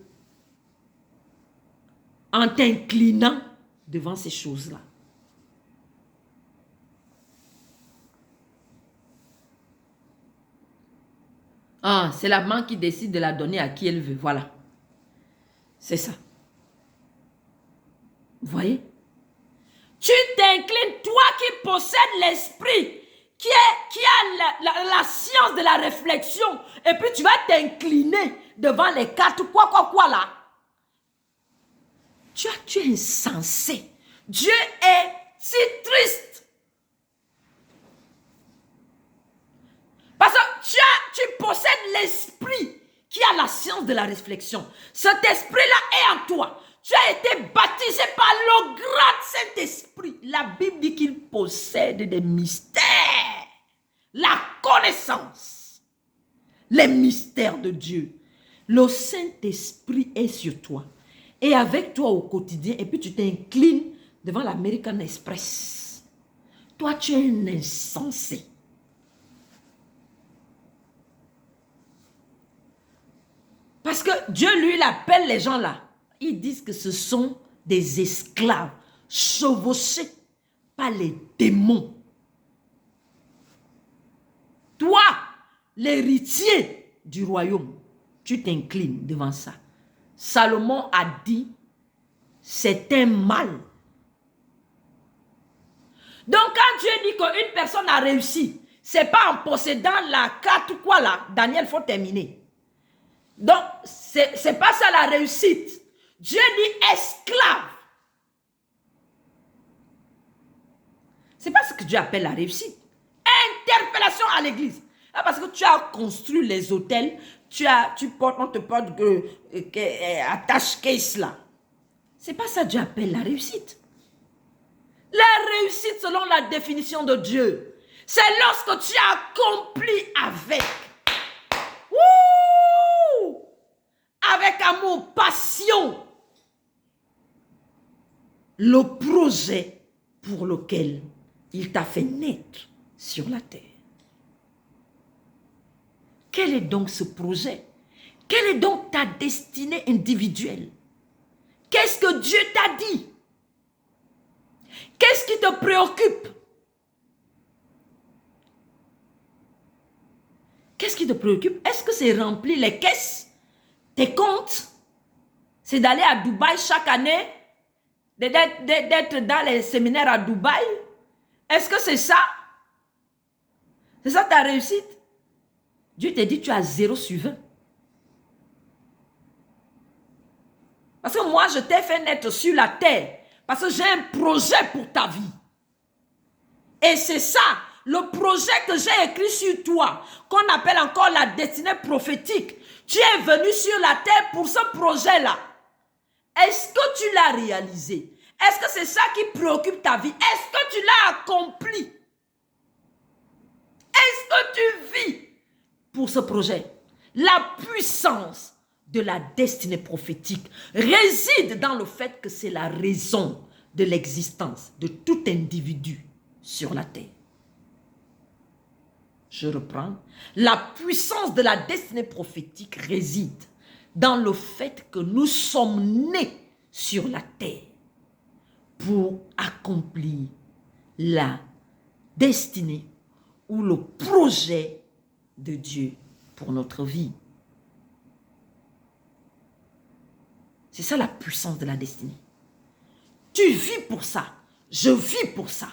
en t'inclinant devant ces choses-là. Ah, c'est la maman qui décide de la donner à qui elle veut. Voilà. C'est ça. Vous voyez? Tu t'inclines, toi qui possèdes l'esprit, qui a la science de la réflexion, et puis tu vas t'incliner devant les cartes, quoi là. Tu es insensé. Dieu est si triste. Parce que tu possèdes l'esprit qui a la science de la réflexion. Cet esprit-là est en toi. Tu as été baptisé par le grand Saint-Esprit. La Bible dit qu'il possède des mystères. La connaissance. Les mystères de Dieu. Le Saint-Esprit est sur toi. Et avec toi au quotidien. Et puis tu t'inclines devant l'American Express. Toi, tu es un insensé. Parce que Dieu, lui, il appelle les gens là. Ils disent que ce sont des esclaves chevauchés par les démons. Toi, l'héritier du royaume, tu t'inclines devant ça. Salomon a dit, c'est un mal. Donc quand Dieu dit qu'une personne a réussi, c'est pas en possédant la carte ou quoi là. Daniel, il faut terminer. Donc, c'est pas ça la réussite. Dieu dit esclave. C'est pas ce que Dieu appelle la réussite. Interpellation à l'église. Parce que tu as construit les hôtels, on te porte attache case là. C'est pas ça que Dieu appelle la réussite. La réussite selon la définition de Dieu, c'est lorsque tu as accompli avec amour, passion, le projet pour lequel il t'a fait naître sur la terre. Quel est donc ce projet? Quelle est donc ta destinée individuelle? Qu'est-ce que Dieu t'a dit? Qu'est-ce qui te préoccupe? Qu'est-ce qui te préoccupe? Est-ce que c'est remplir les caisses? Tes comptes? C'est d'aller à Dubaï chaque année? D'être dans les séminaires à Dubaï? Est-ce que c'est ça? C'est ça ta réussite? Dieu te dit tu as 0 sur 20. Parce que moi, je t'ai fait naître sur la terre. Parce que j'ai un projet pour ta vie. Et c'est ça, le projet que j'ai écrit sur toi, qu'on appelle encore la destinée prophétique. Tu es venu sur la terre pour ce projet-là. Est-ce que tu l'as réalisé? Est-ce que c'est ça qui préoccupe ta vie? Est-ce que tu l'as accompli? Est-ce que tu vis pour ce projet? La puissance de la destinée prophétique réside dans le fait que c'est la raison de l'existence de tout individu sur la terre. Je reprends. La puissance de la destinée prophétique réside dans le fait que nous sommes nés sur la terre pour accomplir la destinée ou le projet de Dieu pour notre vie. C'est ça la puissance de la destinée. Tu Tu vis pour ça. Je vis pour ça.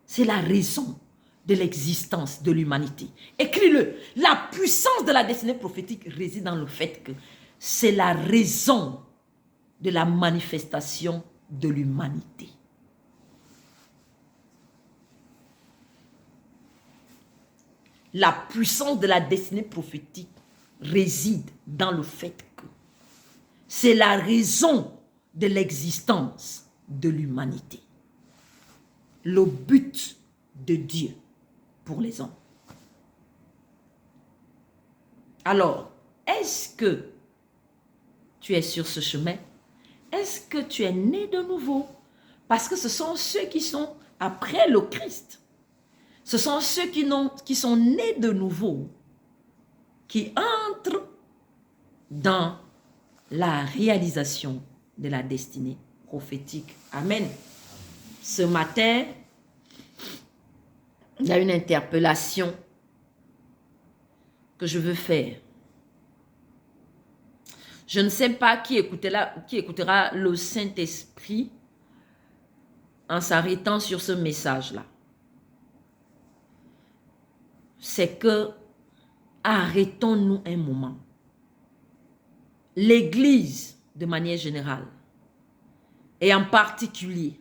C'est la raison de l'existence de l'humanité. Écris-le. La puissance de la destinée prophétique réside dans le fait que c'est la raison de la manifestation de l'humanité. La puissance de la destinée prophétique réside dans le fait que c'est la raison de l'existence de l'humanité. Le but de Dieu pour les hommes. Alors, est-ce que tu es sur ce chemin? Est-ce que tu es né de nouveau? Parce que ce sont ceux qui sont après le Christ. Ce sont ceux qui sont nés de nouveau, qui entrent dans la réalisation de la destinée prophétique. Amen. Ce matin, il y a une interpellation que je veux faire. Je ne sais pas qui écoutera le Saint-Esprit en s'arrêtant sur ce message-là. C'est que arrêtons-nous un moment. L'Église, de manière générale, et en particulier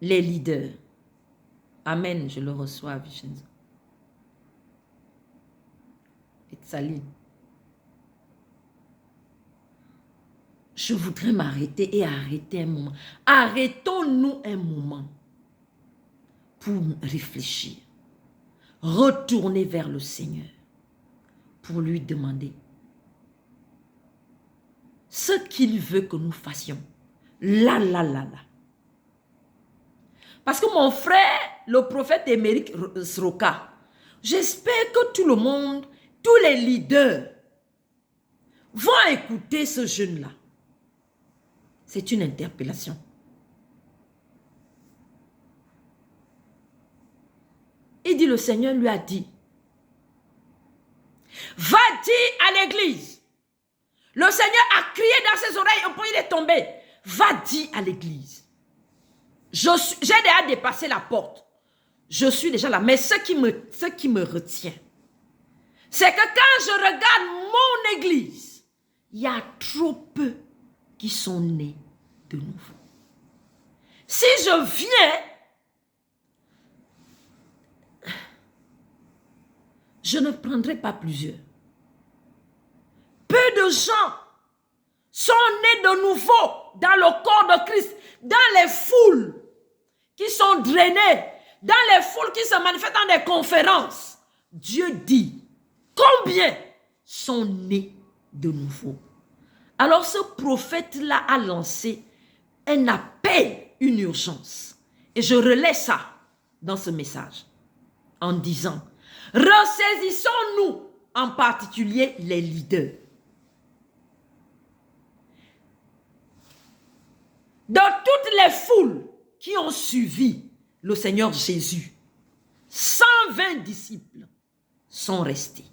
les leaders. Amen, je le reçois, Vicenzo. Et Saline. Je voudrais m'arrêter et arrêter un moment. Arrêtons-nous un moment pour réfléchir. Retourner vers le Seigneur pour lui demander ce qu'il veut que nous fassions. Là. Parce que mon frère, le prophète Émeric Sroka, j'espère que tout le monde, tous les leaders vont écouter ce jeune-là. C'est une interpellation. Il dit, le Seigneur lui a dit, va dire à l'église. Le Seigneur a crié dans ses oreilles et puis il est tombé. Va dire à l'église. J'ai déjà dépassé la porte. Je suis déjà là. Mais ce qui me retient, c'est que quand je regarde mon église, il y a trop peu qui sont nés de nouveau. Si je viens, je ne prendrai pas plusieurs. Peu de gens sont nés de nouveau dans le corps de Christ, dans les foules qui sont drainées, dans les foules qui se manifestent dans des conférences. Dieu dit, combien sont nés de nouveau? Alors ce prophète-là a lancé un appel, une urgence. Et je relais ça dans ce message en disant, ressaisissons-nous, en particulier les leaders. Dans toutes les foules qui ont suivi le Seigneur Jésus, 120 disciples sont restés.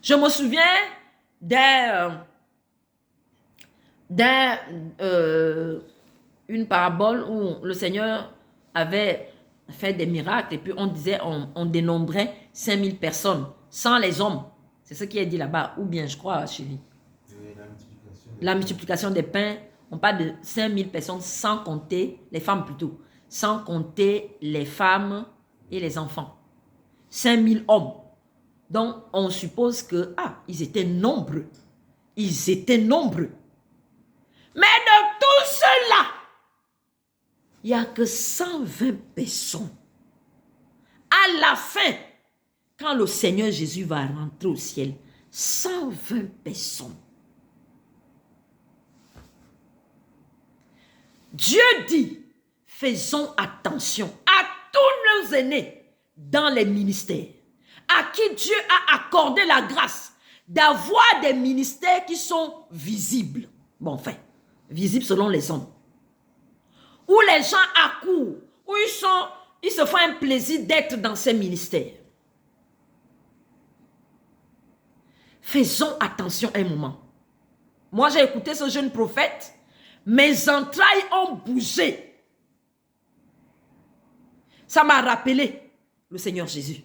Je me souviens une parabole où le Seigneur avait fait des miracles et puis on disait, on dénombrait 5000 personnes sans les hommes. C'est ce qui est dit là-bas, ou bien je crois, chérie. La multiplication des pains, on parle de 5000 personnes sans compter, les femmes plutôt, sans compter les femmes et les enfants. 5000 hommes. Donc, on suppose que, ils étaient nombreux. Ils étaient nombreux. Mais de tout cela, il n'y a que 120 personnes. À la fin, quand le Seigneur Jésus va rentrer au ciel, 120 personnes. Dieu dit, faisons attention à tous nos aînés dans les ministères, à qui Dieu a accordé la grâce d'avoir des ministères qui sont visibles. Bon, enfin, visibles selon les hommes. Où les gens accourent, où ils se font un plaisir d'être dans ces ministères. Faisons attention un moment. Moi, j'ai écouté ce jeune prophète. Mes entrailles ont bougé. Ça m'a rappelé le Seigneur Jésus.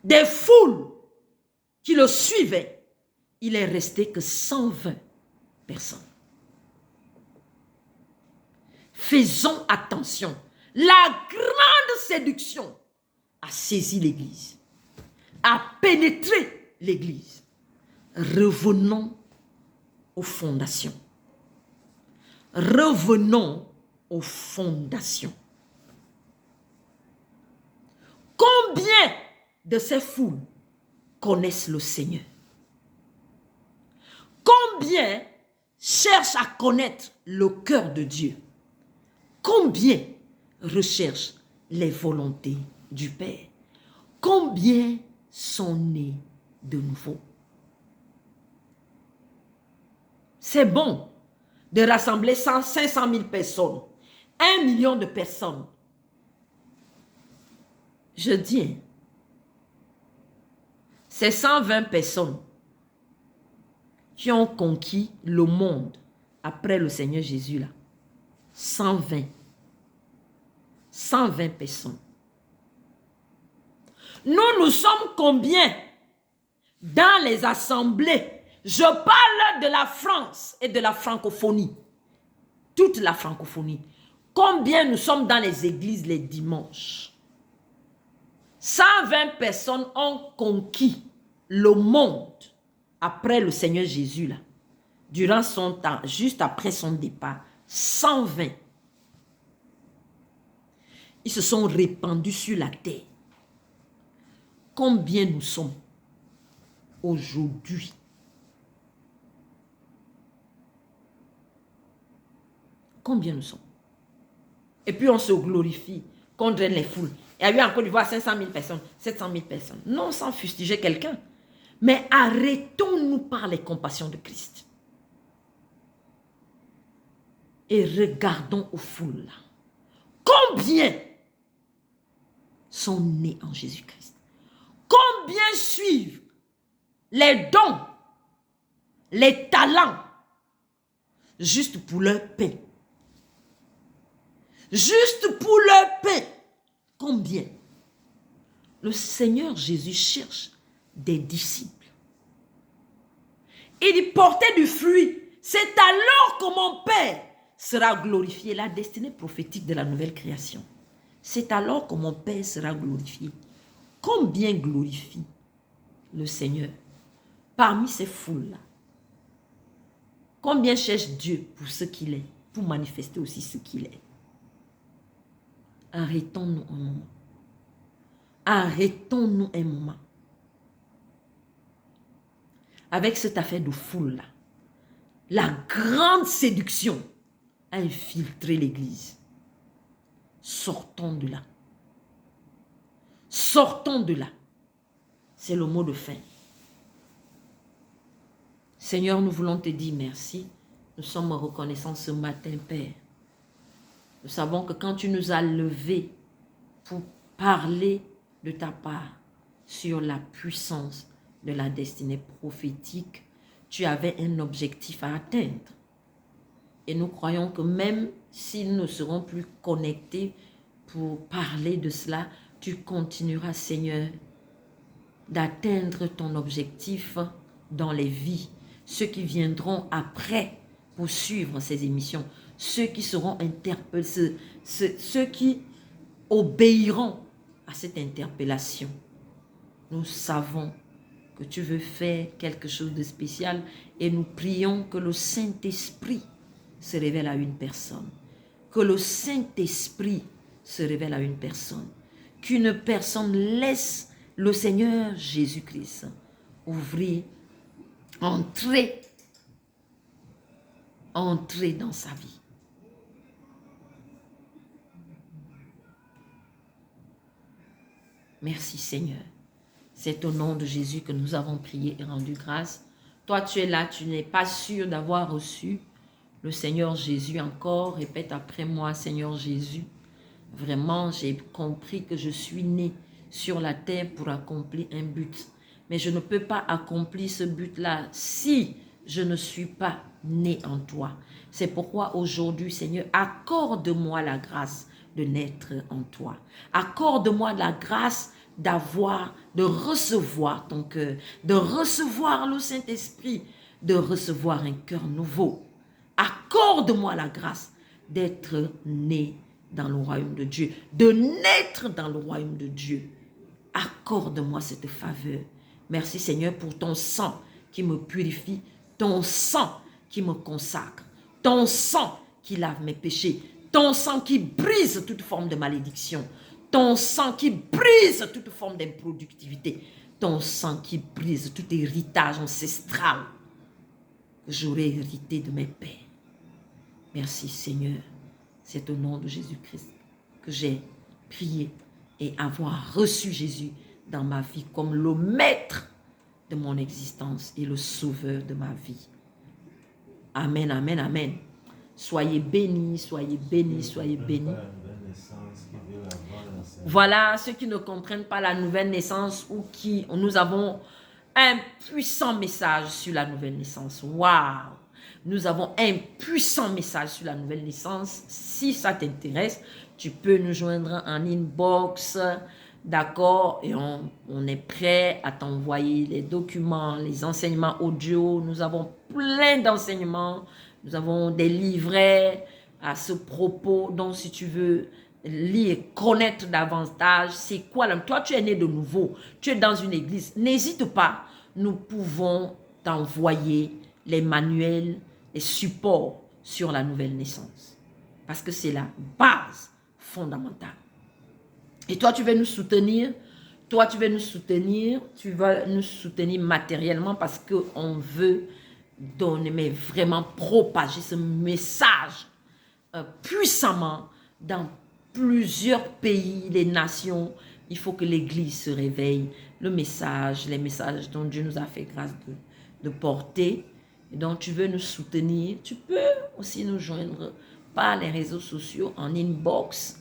Des foules qui le suivaient, il est resté que 120 personnes. Faisons attention. La grande séduction a saisi l'Église, a pénétré l'Église. Revenons aux fondations. Revenons aux fondations. Combien de ces foules connaissent le Seigneur? Combien cherchent à connaître le cœur de Dieu? Combien recherchent les volontés du Père? Combien sont nés de nouveau? C'est bon de rassembler 500 000 personnes, 1 million de personnes. Je dis, c'est 120 personnes qui ont conquis le monde après le Seigneur Jésus là. 120. 120 personnes. Nous sommes combien dans les assemblées? Je parle de la France et de la francophonie. Toute la francophonie. Combien nous sommes dans les églises les dimanches? 120 personnes ont conquis le monde après le Seigneur Jésus là. Durant son temps, juste après son départ. 120. Ils se sont répandus sur la terre. Combien nous sommes aujourd'hui? Combien nous sommes? Et puis on se glorifie, qu'on draine les foules. Il y a eu en Côte d'Ivoire 500 000 personnes, 700 000 personnes. Non sans fustiger quelqu'un. Mais arrêtons-nous par les compassions de Christ. Et regardons aux foules là. Combien sont nés en Jésus-Christ? Combien suivent les dons, les talents, juste pour leur pain? Juste pour leur pain. Combien? Le Seigneur Jésus cherche des disciples. Il dit porter du fruit. C'est alors que mon Père sera glorifié. La destinée prophétique de la nouvelle création. C'est alors que mon Père sera glorifié. Combien glorifie le Seigneur parmi ces foules-là? Combien cherche Dieu pour ce qu'il est, pour manifester aussi ce qu'il est? Arrêtons-nous un moment. Arrêtons-nous un moment. Avec cette affaire de foule-là, la grande séduction a infiltré l'Église. Sortons de là. Sortons de là. C'est le mot de fin. Seigneur, nous voulons te dire merci. Nous sommes reconnaissants ce matin, Père. Nous savons que quand tu nous as levés pour parler de ta part sur la puissance de la destinée prophétique, tu avais un objectif à atteindre. Et nous croyons que même s'ils ne seront plus connectés pour parler de cela, tu continueras, Seigneur, d'atteindre ton objectif dans les vies. Ceux qui viendront après pour suivre ces émissions, ceux qui seront interpellés, ceux qui obéiront à cette interpellation. Nous savons que tu veux faire quelque chose de spécial et nous prions que le Saint-Esprit se révèle à une personne. Que le Saint-Esprit se révèle à une personne. Qu'une personne laisse le Seigneur Jésus-Christ ouvrir, entrer dans sa vie. Merci Seigneur. C'est au nom de Jésus que nous avons prié et rendu grâce. Toi, tu es là, tu n'es pas sûr d'avoir reçu le Seigneur Jésus encore. Répète après moi, Seigneur Jésus. Vraiment, j'ai compris que je suis né sur la terre pour accomplir un but. Mais je ne peux pas accomplir ce but-là si je ne suis pas né en toi. C'est pourquoi aujourd'hui, Seigneur, accorde-moi la grâce de naître en toi. Accorde-moi la grâce de recevoir ton cœur, de recevoir le Saint-Esprit, de recevoir un cœur nouveau. Accorde-moi la grâce d'être né dans le royaume de Dieu, de naître dans le royaume de Dieu. Accorde-moi cette faveur. Merci Seigneur pour ton sang qui me purifie, ton sang qui me consacre, ton sang qui lave mes péchés, ton sang qui brise toute forme de malédiction, ton sang qui brise toute forme d'improductivité, ton sang qui brise tout héritage ancestral que j'aurais hérité de mes pères. Merci Seigneur, c'est au nom de Jésus-Christ que j'ai prié et avoir reçu Jésus dans ma vie comme le maître de mon existence et le sauveur de ma vie. Amen, amen, amen. Soyez bénis, soyez bénis, soyez bénis. Voilà ceux qui ne comprennent pas la nouvelle naissance ou qui, nous avons un puissant message sur la nouvelle naissance. Waouh! Nous avons un puissant message sur la nouvelle naissance. Si ça t'intéresse, tu peux nous joindre en inbox, d'accord? Et on est prêt à t'envoyer les documents, les enseignements audio. Nous avons plein d'enseignements. Nous avons des livrets à ce propos. Donc, si tu veux lire, connaître davantage, c'est quoi? Toi, tu es né de nouveau. Tu es dans une église. N'hésite pas. Nous pouvons t'envoyer les manuels, les supports sur la nouvelle naissance. Parce que c'est la base fondamentale. Et toi, tu veux nous soutenir. Toi, tu veux nous soutenir. Tu vas nous soutenir matériellement parce qu'on veut donner, mais vraiment propager ce message puissamment dans plusieurs pays, les nations. Il faut que l'Église se réveille. Le message, les messages dont Dieu nous a fait grâce de porter. Et donc, tu veux nous soutenir. Tu peux aussi nous joindre par les réseaux sociaux en inbox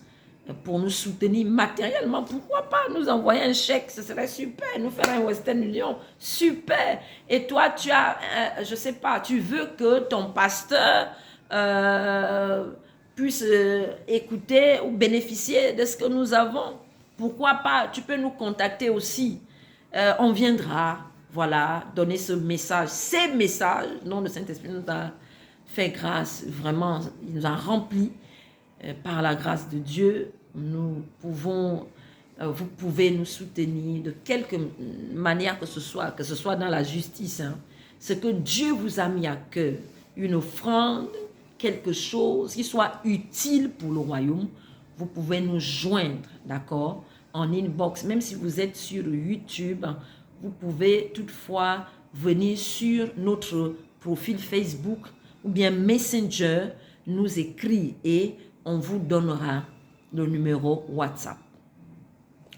pour nous soutenir matériellement. Pourquoi pas nous envoyer un chèque? Ce serait super. Nous faire un Western Union. Super. Et toi, tu as, je sais pas, tu veux que ton pasteur puisse écouter ou bénéficier de ce que nous avons. Pourquoi pas? Tu peux nous contacter aussi. On viendra, voilà, donner ce message. Ces messages, non, le Saint-Esprit nous a fait grâce. Vraiment, il nous a remplis par la grâce de Dieu. Nous pouvons, vous pouvez nous soutenir de quelque manière que ce soit dans la justice. Hein. Ce que Dieu vous a mis à cœur, une offrande, quelque chose qui soit utile pour le royaume, vous pouvez nous joindre, d'accord, en inbox. Même si vous êtes sur YouTube, vous pouvez toutefois venir sur notre profil Facebook ou bien Messenger, nous écrire et on vous donnera le numéro WhatsApp.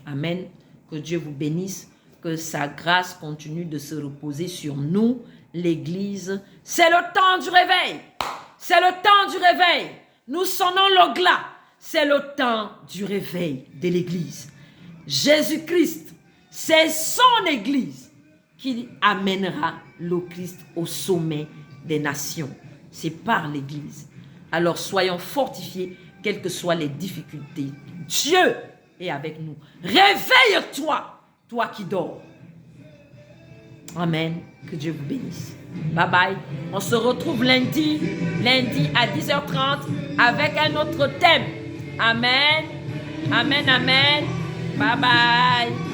Amen. Que Dieu vous bénisse, que sa grâce continue de se reposer sur nous, l'Église. C'est le temps du réveil. C'est le temps du réveil. Nous sonnons le glas. C'est le temps du réveil de l'Église. Jésus-Christ, c'est son Église qui amènera le Christ au sommet des nations. C'est par l'Église. Alors soyons fortifiés, quelles que soient les difficultés. Dieu est avec nous. Réveille-toi, toi qui dors. Amen. Que Dieu vous bénisse. Bye bye. On se retrouve lundi à 10h30 avec un autre thème. Amen. Amen, amen. Bye bye.